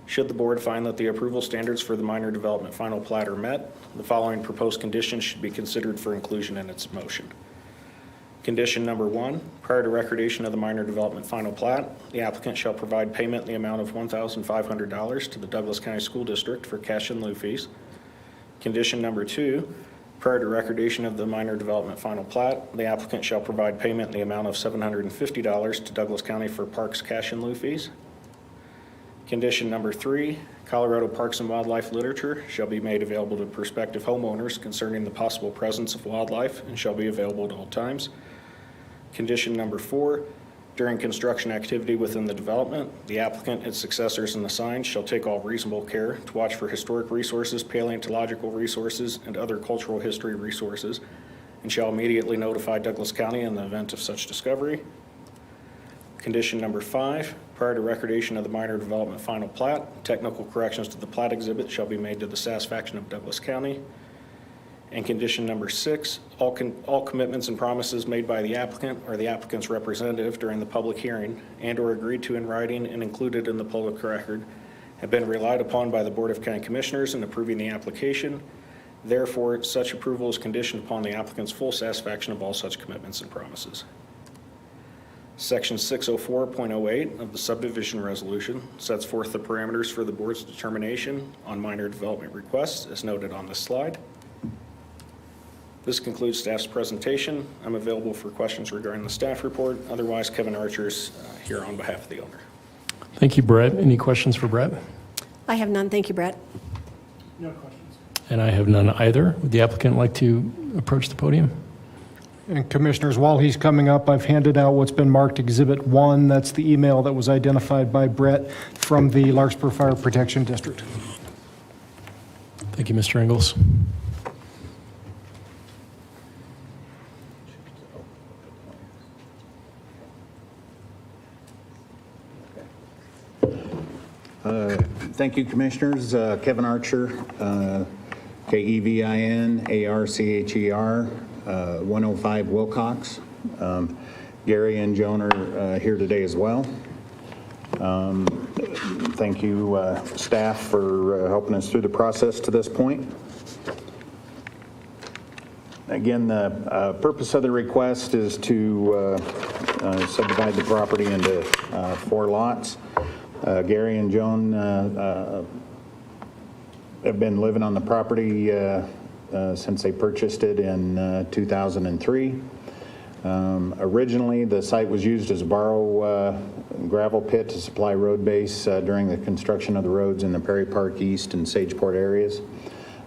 Should the board find that the approval standards for the minor development final plat are met, the following proposed conditions should be considered for inclusion in its motion. Condition number 1, prior to recordation of the minor development final plat, the applicant shall provide payment in the amount of $1,500 to the Douglas County School District for cash in lieu fees. Condition number 2, prior to recordation of the minor development final plat, the applicant shall provide payment in the amount of $750 to Douglas County for parks cash in lieu fees. Condition number 3, Colorado Parks and Wildlife literature shall be made available to prospective homeowners concerning the possible presence of wildlife and shall be available at all times. Condition number 4, during construction activity within the development, the applicant, its successors, and the signs shall take all reasonable care to watch for historic resources, paleontological resources, and other cultural history resources, and shall immediately notify Douglas County in the event of such discovery. Condition number 5, prior to recordation of the minor development final plat, technical corrections to the plat exhibit shall be made to the satisfaction of Douglas County. And condition number 6, all commitments and promises made by the applicant or the applicant's representative during the public hearing and or agreed to in writing and included in the public record have been relied upon by the Board of County Commissioners in approving the application Therefore, such approval is conditioned upon the applicant's full satisfaction of all such commitments and promises. Section 604.08 of the subdivision resolution sets forth the parameters for the board's determination on minor development requests as noted on this slide. This concludes staff's presentation. I'm available for questions regarding the staff report. Otherwise, Kevin Archer's here on behalf of the owner. Thank you, Brett. Any questions for Brett? I have none. Thank you, Brett. No questions. And I have none either. Would the applicant like to approach the podium? And Commissioners, while he's coming up, I've handed out what's been marked Exhibit 1. That's the email that was identified by Brett from the Larkspur Fire Protection District. Thank you, Mr. Ingles. Thank you, Commissioners. Kevin Archer, Kevinarcher, 105 Wilcox. Gary and Joan are here today as well. Thank you, staff, for helping us through the process to this point. Again, the purpose of the request is to subdivide the property into 4 lots. Gary and Joan have been living on the property since they purchased it in 2003. Originally, the site was used as a borrow gravel pit to supply road base during the construction of the roads in the Perry Park East and Sageport areas.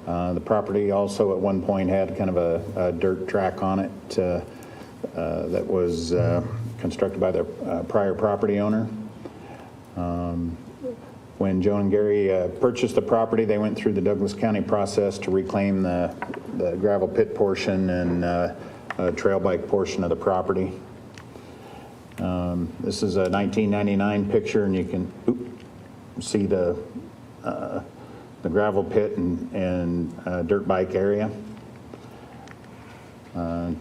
The property also at one point had kind of a dirt track on it that was constructed by the prior property owner. When Joan and Gary purchased the property, they went through the Douglas County process to reclaim the gravel pit portion and trail bike portion of the property. This is a 1999 picture, and you can see the gravel pit and dirt bike area.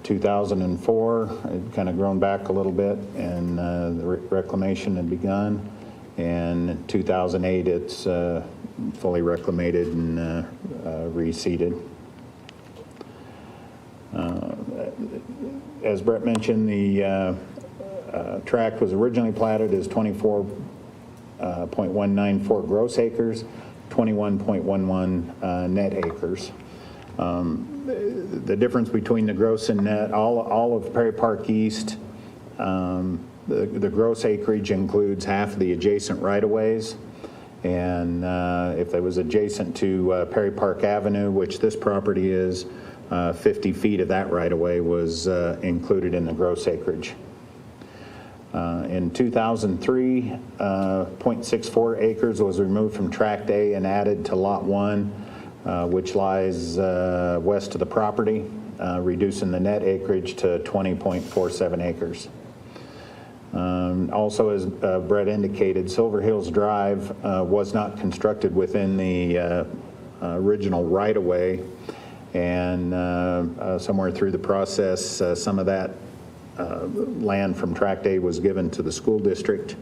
2004, it kind of grown back a little bit, and the reclamation had begun. And in 2008, it's fully reclamated and reseeded. As Brett mentioned, the tract was originally platted as 24.194 gross acres, 21.11 net acres. The difference between the gross and net, all of Perry Park East, the gross acreage includes half of the adjacent right-of-ways, and if it was adjacent to Perry Park Avenue, which this property is, 50 feet of that right-of-way was included in the gross acreage. In 2003, 0.64 acres was removed from Tract A and added to Lot 1, which lies west of the property, reducing the net acreage to 20.47 acres. Also, as Brett indicated, Silver Hills Drive was not constructed within the original right-of-way, and somewhere through the process, some of that land from Tract A was given to the school district,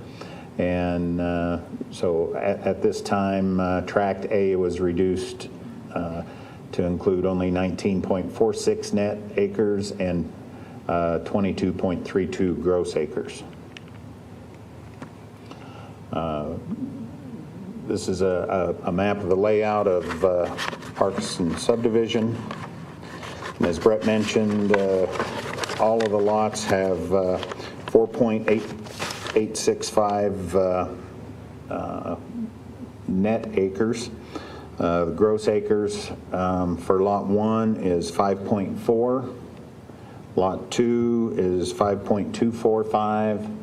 and so at this time, Tract A was reduced to include only 19.46 net acres and 22.32 gross acres. This is a map of the layout of Parks and Subdivision. And as Brett mentioned, all of the lots have 4.865 net acres. The gross acres for Lot 1 is 5.4. Lot 2 is 5.245.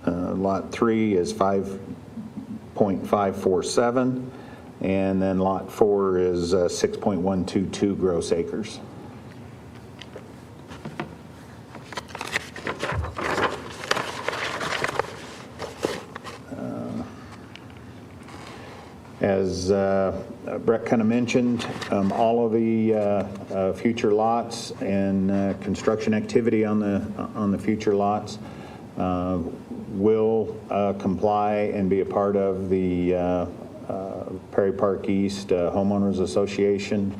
Lot 3 is 5.547, and then Lot 4 is 6.122 gross acres. As Brett kind of mentioned, all of the future lots and construction activity on the future lots will comply and be a part of the Perry Park East Homeowners Association,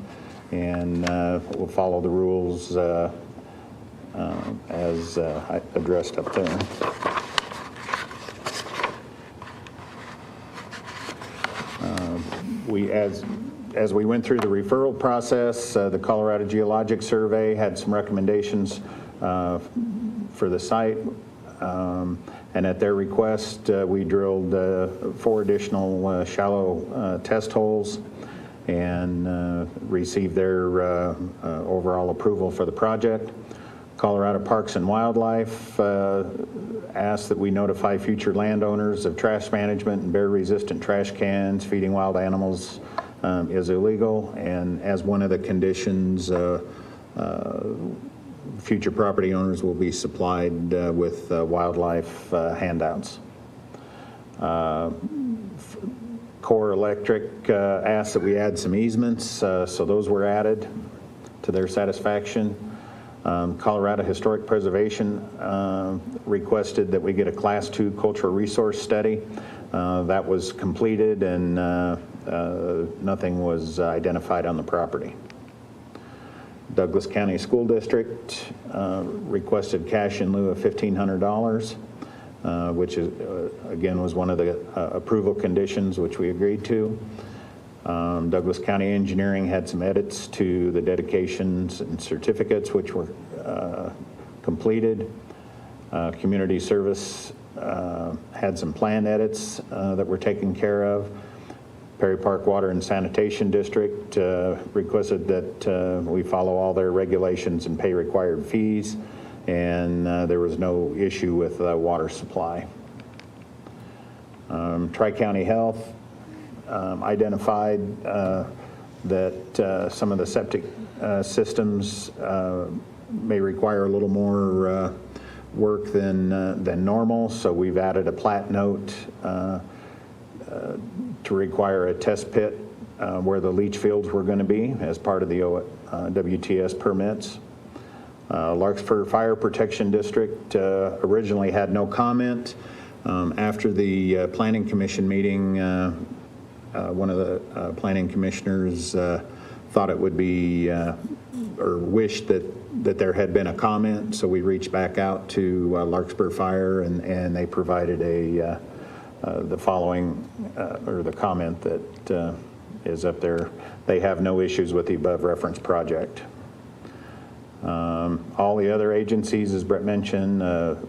and we'll follow the rules as addressed up there. As we went through the referral process, the Colorado Geologic Survey had some recommendations for the site, and at their request, we drilled 4 additional shallow test holes and received their overall approval for the project. Colorado Parks and Wildlife asked that we notify future landowners of trash management and bear-resistant trash cans. Feeding wild animals is illegal, and as one of the conditions, future property owners will be supplied with wildlife handouts. Core Electric asked that we add some easements, so those were added to their satisfaction. Colorado Historic Preservation requested that we get a Class 2 cultural resource study. That was completed, and nothing was identified on the property. Douglas County School District requested cash in lieu of $1,500, which is, again, was one of the approval conditions which we agreed to. Douglas County Engineering had some edits to the dedications and certificates, which were completed. Community Service had some plan edits that were taken care of. Perry Park Water and Sanitation District requested that we follow all their regulations and pay required fees, and there was no issue with water supply. Tri-County Health identified that some of the septic systems may require a little more work than normal, so we've added a plat note to require a test pit where the leach fields were going to be as part of the WTS permits. Larkspur Fire Protection District originally had no comment. After the Planning Commission meeting, one of the planning commissioners thought it would be, or wished that there had been a comment, so we reached back out to Larkspur Fire, and they provided the following, or the comment that is up there. They have no issues with the above referenced project. All the other agencies, as Brett mentioned,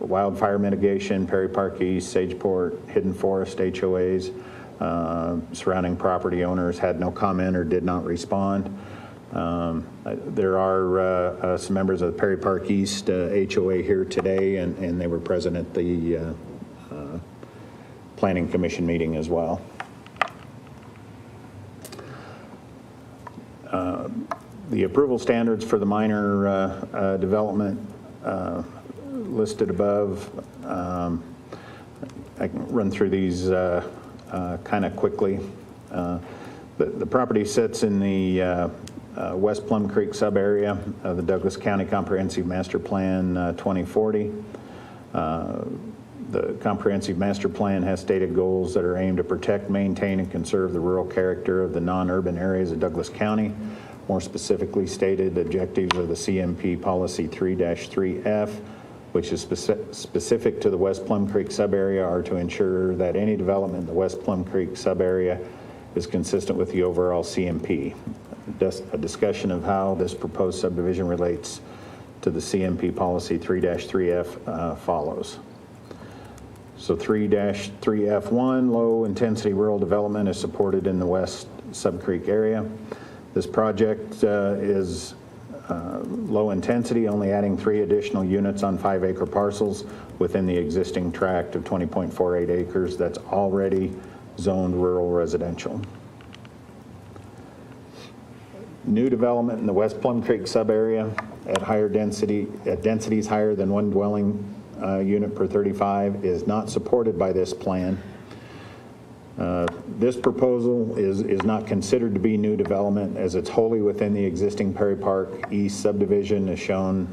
wildfire mitigation, Perry Park East, Sageport, Hidden Forest, HOAs, surrounding property owners had no comment or did not respond. There are some members of the Perry Park East HOA here today, and they were present at the Planning Commission meeting as well. The approval standards for the minor development listed above. I can run through these kind of quickly. The property sits in the West Plum Creek sub-area of the Douglas County Comprehensive Master Plan 2040. The Comprehensive Master Plan has stated goals that are aimed to protect, maintain, and conserve the rural character of the non-urban areas of Douglas County. More specifically stated, objectives of the CMP Policy 3-3F, which is specific to the West Plum Creek subarea, are to ensure that any development in the West Plum Creek subarea is consistent with the overall CMP. A discussion of how this proposed subdivision relates to the CMP Policy 3-3F follows. So 3-3F1, low intensity rural development is supported in the West Sub Creek area. This project is low intensity, only adding 3 additional units on 5-acre parcels within the existing tract of 20.48 acres that's already zoned rural residential. New development in the West Plum Creek sub-area at densities higher than 1 dwelling unit per 35 is not supported by this plan. This proposal is not considered to be new development, as it's wholly within the existing Perry Park East subdivision as shown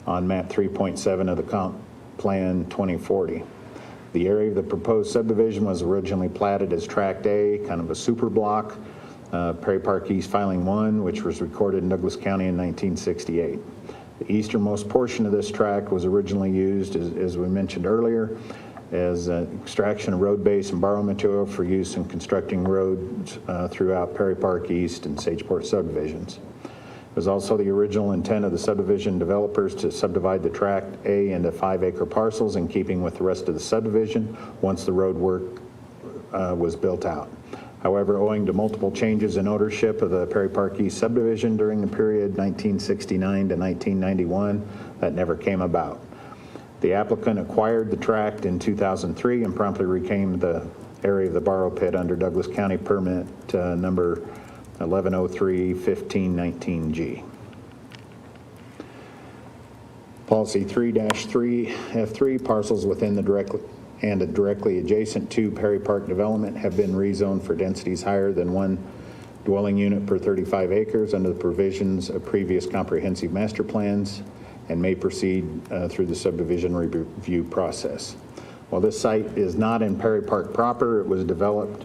on map 3.7 of the Comp Plan 2040. The area of the proposed subdivision was originally platted as Tract A, kind of a super block, Perry Park East Filing 1, which was recorded in Douglas County in 1968. The easternmost portion of this tract was originally used, as we mentioned earlier, as extraction of road base and borrow material for use in constructing roads throughout Perry Park East and Sageport subdivisions. It was also the original intent of the subdivision developers to subdivide the Tract A into 5-acre parcels in keeping with the rest of the subdivision once the road work was built out. However, owing to multiple changes in ownership of the Perry Park East subdivision during the period 1969 to 1991, that never came about. The applicant acquired the tract in 2003 and promptly reclaimed the area of the borrow pit under Douglas County permit number 1103-1519G. Policy 3-3F3, parcels within the directly adjacent to Perry Park development have been rezoned for densities higher than 1 dwelling unit per 35 acres under the provisions of previous comprehensive master plans and may proceed through the subdivision review process. While this site is not in Perry Park proper, it was developed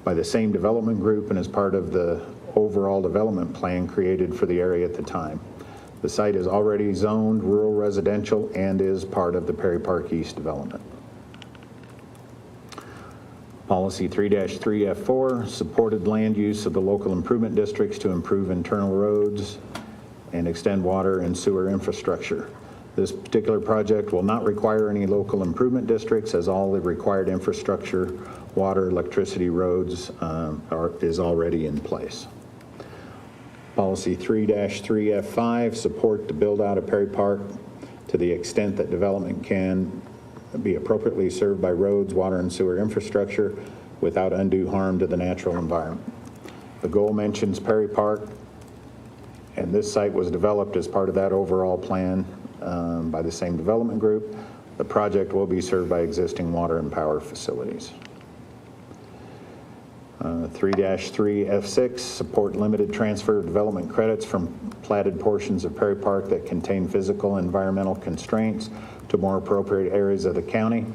by the same development group and is part of the overall development plan created for the area at the time. The site is already zoned rural residential and is part of the Perry Park East development. Policy 3-3F4, supported land use of the local improvement districts to improve internal roads and extend water and sewer infrastructure. This particular project will not require any local improvement districts as all the required infrastructure, water, electricity, roads is already in place. Policy 3-3F5, support the build out of Perry Park to the extent that development can be appropriately served by roads, water, and sewer infrastructure without undue harm to the natural environment. The goal mentions Perry Park, and this site was developed as part of that overall plan by the same development group. The project will be served by existing water and power facilities. 3-3F6, support limited transfer of development credits from platted portions of Perry Park that contain physical and environmental constraints to more appropriate areas of the county.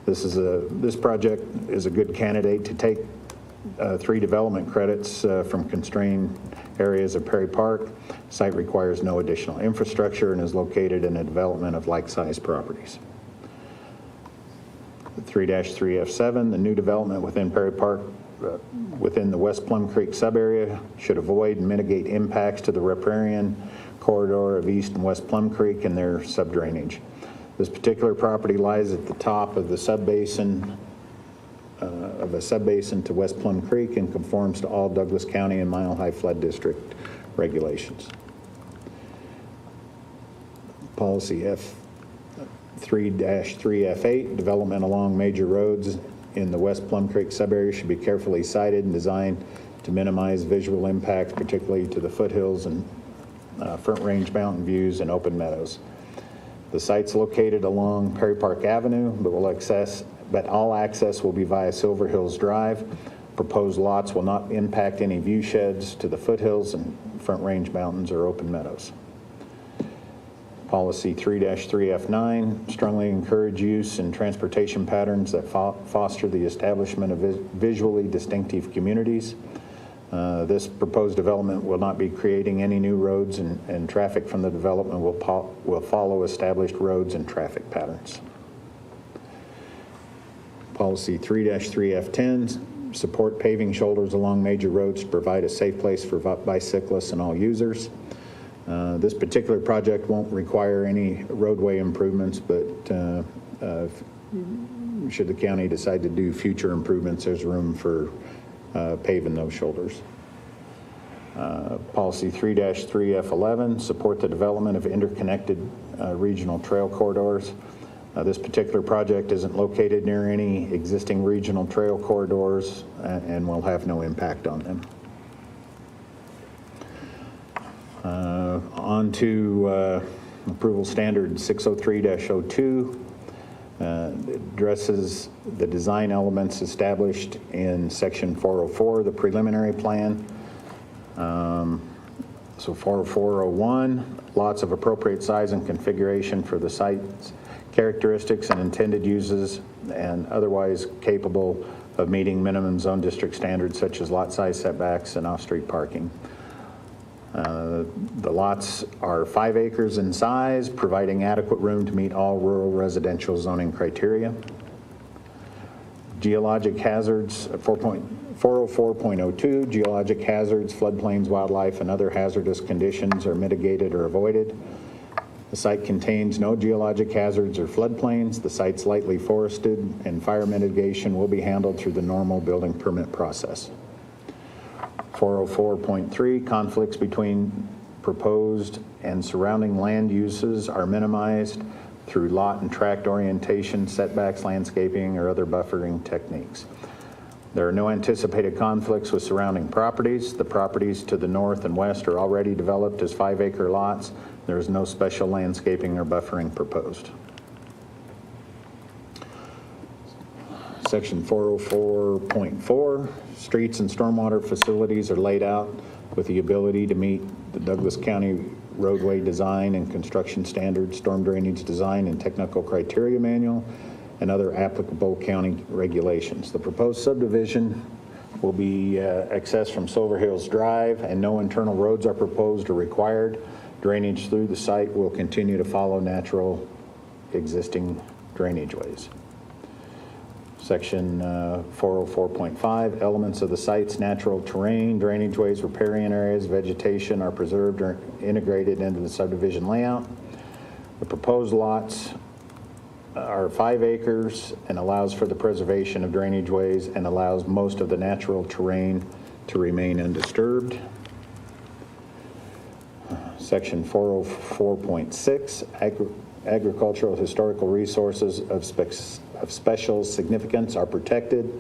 This project is a good candidate to take 3 development credits from constrained areas of Perry Park. Site requires no additional infrastructure and is located in a development of like-sized properties. 3-3F7, the new development within Perry Park within the West Plum Creek subarea should avoid and mitigate impacts to the riparian corridor of East and West Plum Creek and their subdrainage. This particular property lies at the top of the subbasin to West Plum Creek and conforms to all Douglas County and Mile High Flood District regulations. Policy F3-3F8, development along major roads in the West Plum Creek subarea should be carefully sited and designed to minimize visual impacts, particularly to the foothills and Front Range mountain views and open meadows. The site's located along Perry Park Avenue, but all access will be via Silver Hills Drive. Proposed lots will not impact any view sheds to the foothills and Front Range mountains or open meadows. Policy 3-3F9, strongly encourage use and transportation patterns that foster the establishment of visually distinctive communities. This proposed development will not be creating any new roads, and traffic from the development will follow established roads and traffic patterns. Policy 3-3F10, support paving shoulders along major roads to provide a safe place for bicyclists and all users. This particular project won't require any roadway improvements, but should the county decide to do future improvements, there's room for paving those shoulders. Policy 3-3F11, support the development of interconnected regional trail corridors. This particular project isn't located near any existing regional trail corridors and will have no impact on them. On to approval standard 603-02. Addresses the design elements established in section 404 of the preliminary plan. So 40401, lots of appropriate size and configuration for the sites characteristics and intended uses, and otherwise capable of meeting minimum zone district standards such as lot size setbacks and off-street parking. The lots are 5 acres in size, providing adequate room to meet all rural residential zoning criteria. Geologic hazards, 404.02, geologic hazards, floodplains, wildlife, and other hazardous conditions are mitigated or avoided. The site contains no geologic hazards or floodplains. The site's lightly forested, and fire mitigation will be handled through the normal building permit process. 404.3, conflicts between proposed and surrounding land uses are minimized through lot and tract orientation, setbacks, landscaping, or other buffering techniques. There are no anticipated conflicts with surrounding properties. The properties to the north and west are already developed as 5-acre lots. There is no special landscaping or buffering proposed. Section 404.4, streets and stormwater facilities are laid out with the ability to meet the Douglas County roadway design and construction standards, storm drainage design and technical criteria manual, and other applicable county regulations. The proposed subdivision will be accessed from Silver Hills Drive, and no internal roads are proposed or required. Drainage through the site will continue to follow natural existing drainage ways. Section 404.5, elements of the site's natural terrain, drainage ways, riparian areas, vegetation are preserved or integrated into the subdivision layout. The proposed lots are 5 acres and allows for the preservation of drainage ways and allows most of the natural terrain to remain undisturbed. Section 404.6, agricultural historical resources of special significance are protected.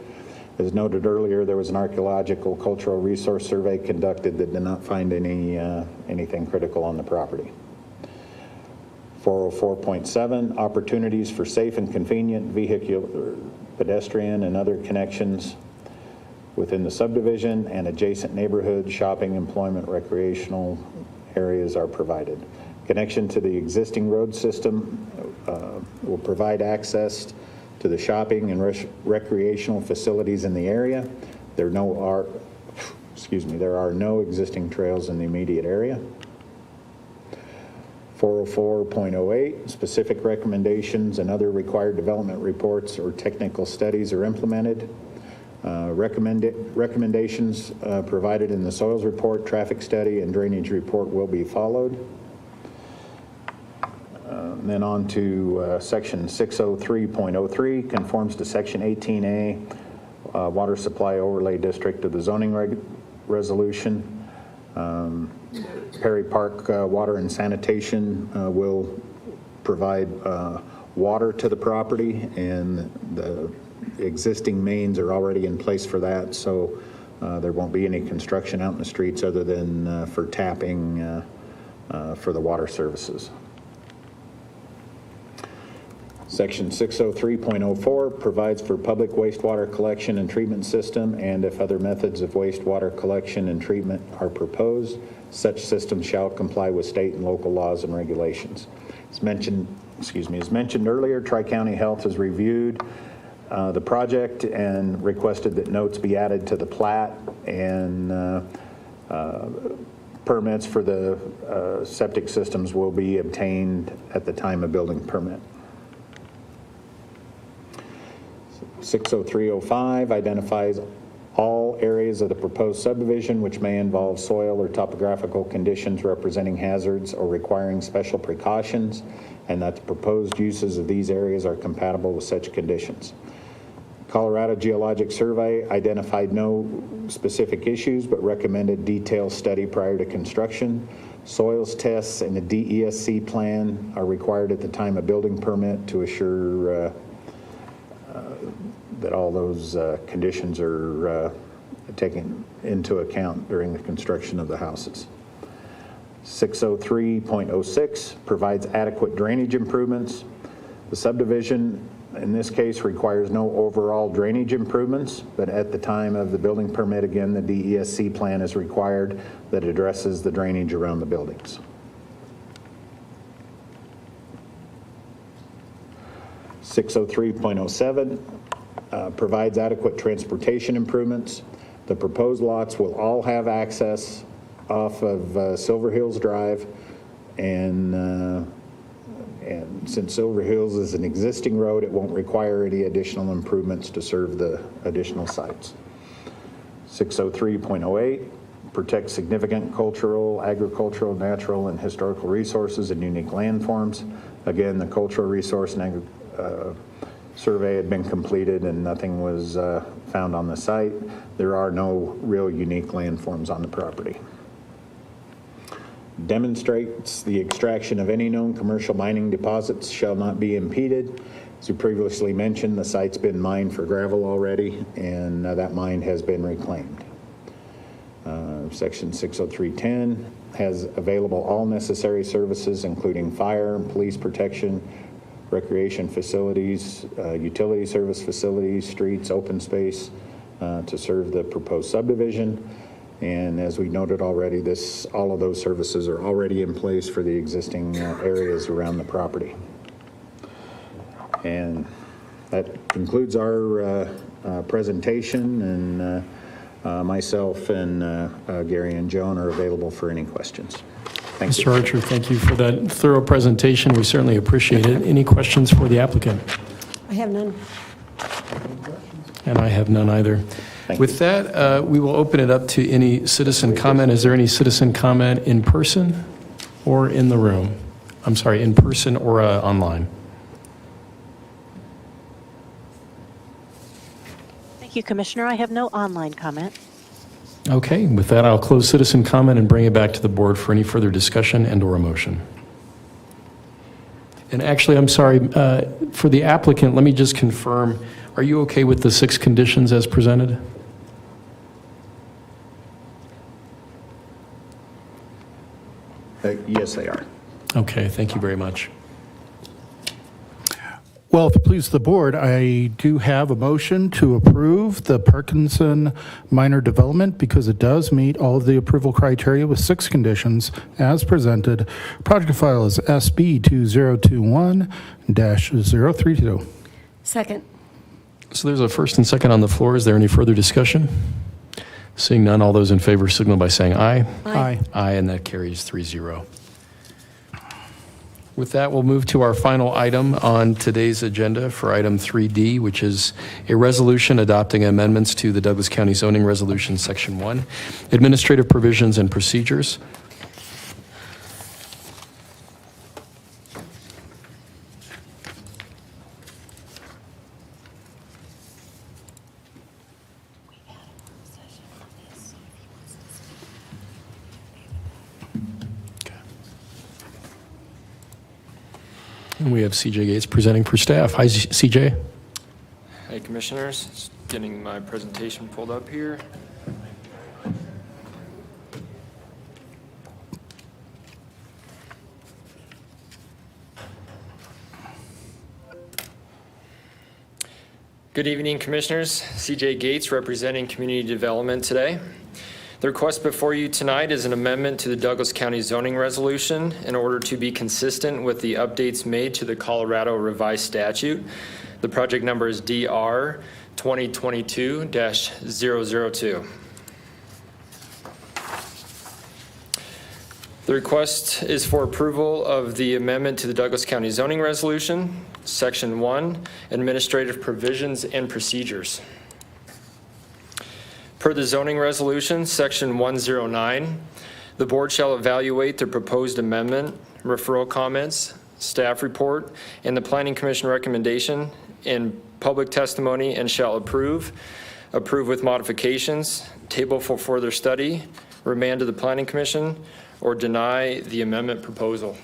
As noted earlier, there was an archaeological cultural resource survey conducted that did not find anything critical on the property. 404.7, opportunities for safe and convenient vehicular, pedestrian, and other connections within the subdivision and adjacent neighborhoods, shopping, employment, recreational areas are provided. Connection to the existing road system will provide access to the shopping and recreational facilities in the area. There are no existing trails in the immediate area. 404.08, specific recommendations and other required development reports or technical studies are implemented. Recommendations provided in the soils report, traffic study, and drainage report will be followed. And then on to section 603.03, conforms to section 18A, water supply overlay district of the zoning resolution. Perry Park Water and Sanitation will provide water to the property, and the existing mains are already in place for that, so there won't be any construction out in the streets other than for tapping for the water services. Section 603.04 provides for public wastewater collection and treatment system, and if other methods of wastewater collection and treatment are proposed, such system shall comply with state and local laws and regulations. As mentioned earlier, Tri-County Health has reviewed the project and requested that notes be added to the plat, and permits for the septic systems will be obtained at the time of building permit. 603.05 identifies all areas of the proposed subdivision which may involve soil or topographical conditions representing hazards or requiring special precautions, and that the proposed uses of these areas are compatible with such conditions. Colorado Geologic Survey identified no specific issues but recommended detailed study prior to construction. Soils tests and a DESC plan are required at the time of building permit to assure that all those conditions are taken into account during the construction of the houses. 603.06 provides adequate drainage improvements. The subdivision in this case requires no overall drainage improvements, but at the time of the building permit, again, the DESC plan is required that addresses the drainage around the buildings. 603.07 provides adequate transportation improvements. The proposed lots will all have access off of Silver Hills Drive, and since Silver Hills is an existing road, it won't require any additional improvements to serve the additional sites. 603.08 protects significant cultural, agricultural, natural, and historical resources and unique landforms. Again, the cultural resource and survey had been completed and nothing was found on the site. There are no real unique landforms on the property. Demonstrates the extraction of any known commercial mining deposits shall not be impeded. As we previously mentioned, the site's been mined for gravel already, and that mine has been reclaimed. Section 603.10 has available all necessary services, including fire and police protection, recreation facilities, utility service facilities, streets, open space to serve the proposed subdivision. And as we noted already, all of those services are already in place for the existing areas around the property. And that concludes our presentation, and myself and Gary and Joan are available for any questions. Thank you. Mr. Archer, thank you for that thorough presentation. We certainly appreciate it. Any questions for the applicant? I have none. And I have none either. With that, we will open it up to any citizen comment. Is there any citizen comment in person or in the room? I'm sorry, in person or online? Thank you, Commissioner. I have no online comment. Okay, with that, I'll close citizen comment and bring it back to the board for any further discussion and or a motion. And actually, I'm sorry, for the applicant, let me just confirm, are you okay with the 6 conditions as presented? Yes, they are. Okay, thank you very much. Well, if it pleases the board, I do have a motion to approve the Parkinson minor development because it does meet all of the approval criteria with 6 conditions as presented. Project file is SB 2021-032. Second. So there's a first and second on the floor. Is there any further discussion? Seeing none, all those in favor signal by saying aye. Aye. Aye, and that carries 3-0. With that, we'll move to our final item on today's agenda for item 3D, which is a resolution adopting amendments to the Douglas County Zoning Resolution, Section 1, Administrative Provisions and Procedures. And we have CJ Gates presenting for staff. Hi, CJ. Hey, Commissioners. Just getting my presentation pulled up here. Good evening, Commissioners. CJ Gates representing Community Development today. The request before you tonight is an amendment to the Douglas County Zoning Resolution in order to be consistent with the updates made to the Colorado Revised Statute. The project number is DR 2022-002. The request is for approval of the amendment to the Douglas County Zoning Resolution, Section 1, Administrative Provisions and Procedures. Per the zoning resolution, section 109, the board shall evaluate the proposed amendment, referral comments, staff report, and the planning commission recommendation in public testimony and shall approve with modifications, table for further study, remand to the planning commission, or deny the amendment proposal.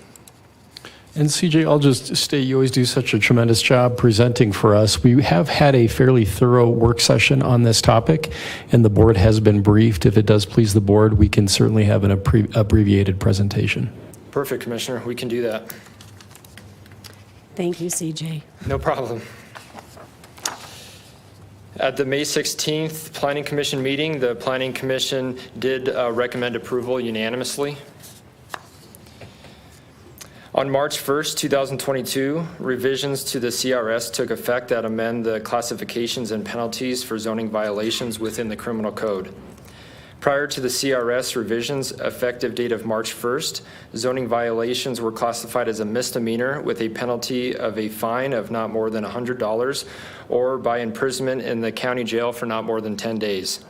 And CJ, I'll just state you always do such a tremendous job presenting for us. We have had a fairly thorough work session on this topic, and the board has been briefed. If it does please the board, we can certainly have an abbreviated presentation. Perfect, Commissioner. We can do that. Thank you, CJ. No problem. At the May 16th Planning Commission meeting, the Planning Commission did recommend approval unanimously. On March 1st, 2022, revisions to the CRS took effect that amend the classifications and penalties for zoning violations within the criminal code. Prior to the CRS revisions, effective date of March 1st, zoning violations were classified as a misdemeanor with a penalty of a fine of not more than $100 or by imprisonment in the county jail for not more than 10 days.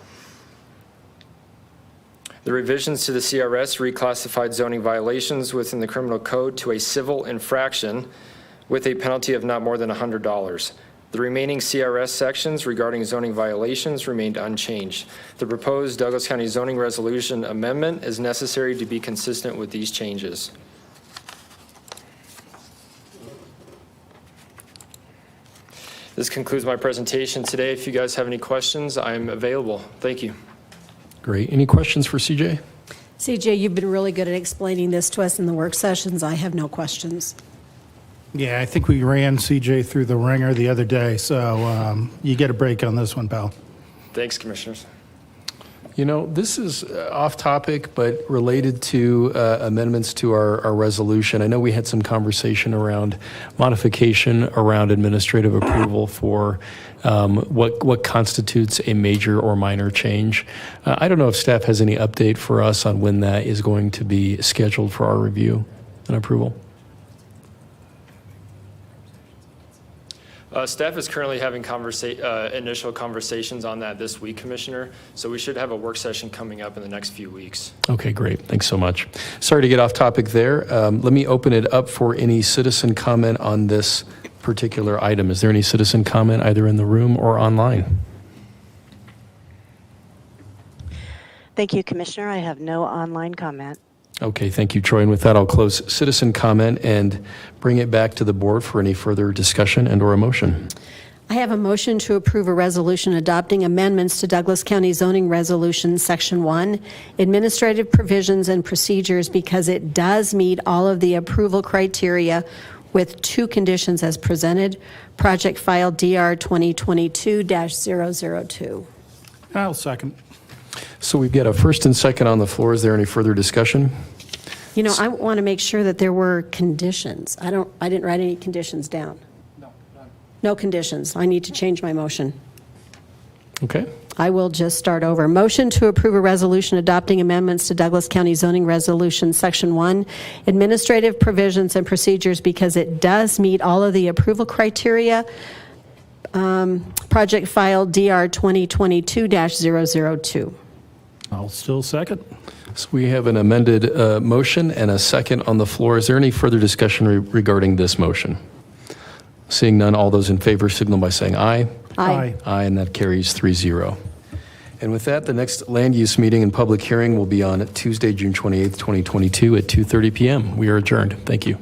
The revisions to the CRS reclassified zoning violations within the criminal code to a civil infraction with a penalty of not more than $100. The remaining CRS sections regarding zoning violations remained unchanged. The proposed Douglas County zoning resolution amendment is necessary to be consistent with these changes. This concludes my presentation today. If you guys have any questions, I'm available. Thank you. Great. Any questions for CJ? CJ, you've been really good at explaining this to us in the work sessions. I have no questions. Yeah, I think we ran CJ through the ringer the other day, so you get a break on this one, pal. Thanks, Commissioners. You know, this is off topic, but related to amendments to our resolution. I know we had some conversation around modification around administrative approval for what constitutes a major or minor change. I don't know if staff has any update for us on when that is going to be scheduled for our review and approval. Staff is currently having initial conversations on that this week, Commissioner, so we should have a work session coming up in the next few weeks. Okay, great. Thanks so much. Sorry to get off topic there. Let me open it up for any citizen comment on this particular item. Is there any citizen comment either in the room or online? Thank you, Commissioner. I have no online comment. Okay, thank you, Troy. And with that, I'll close citizen comment and bring it back to the board for any further discussion and or a motion. I have a motion to approve a resolution adopting amendments to Douglas County Zoning Resolution Section 1, Administrative Provisions and Procedures, because it does meet all of the approval criteria with 2 conditions as presented. Project file DR 2022-002. I'll second. So we've got a first and second on the floor. Is there any further discussion? You know, I want to make sure that there were conditions. I didn't write any conditions down. No conditions. I need to change my motion. Okay. I will just start over. Motion to approve a resolution adopting amendments to Douglas County Zoning Resolution Section 1, Administrative Provisions and Procedures, because it does meet all of the approval criteria. Project file DR 2022-002. I'll still second. So we have an amended motion and a second on the floor. Is there any further discussion regarding this motion? Seeing none, all those in favor signal by saying aye. Aye. Aye, and that carries 3-0. And with that, the next land use meeting and public hearing will be on Tuesday, June 28th, 2022 at 2:30 p.m. We are adjourned. Thank you.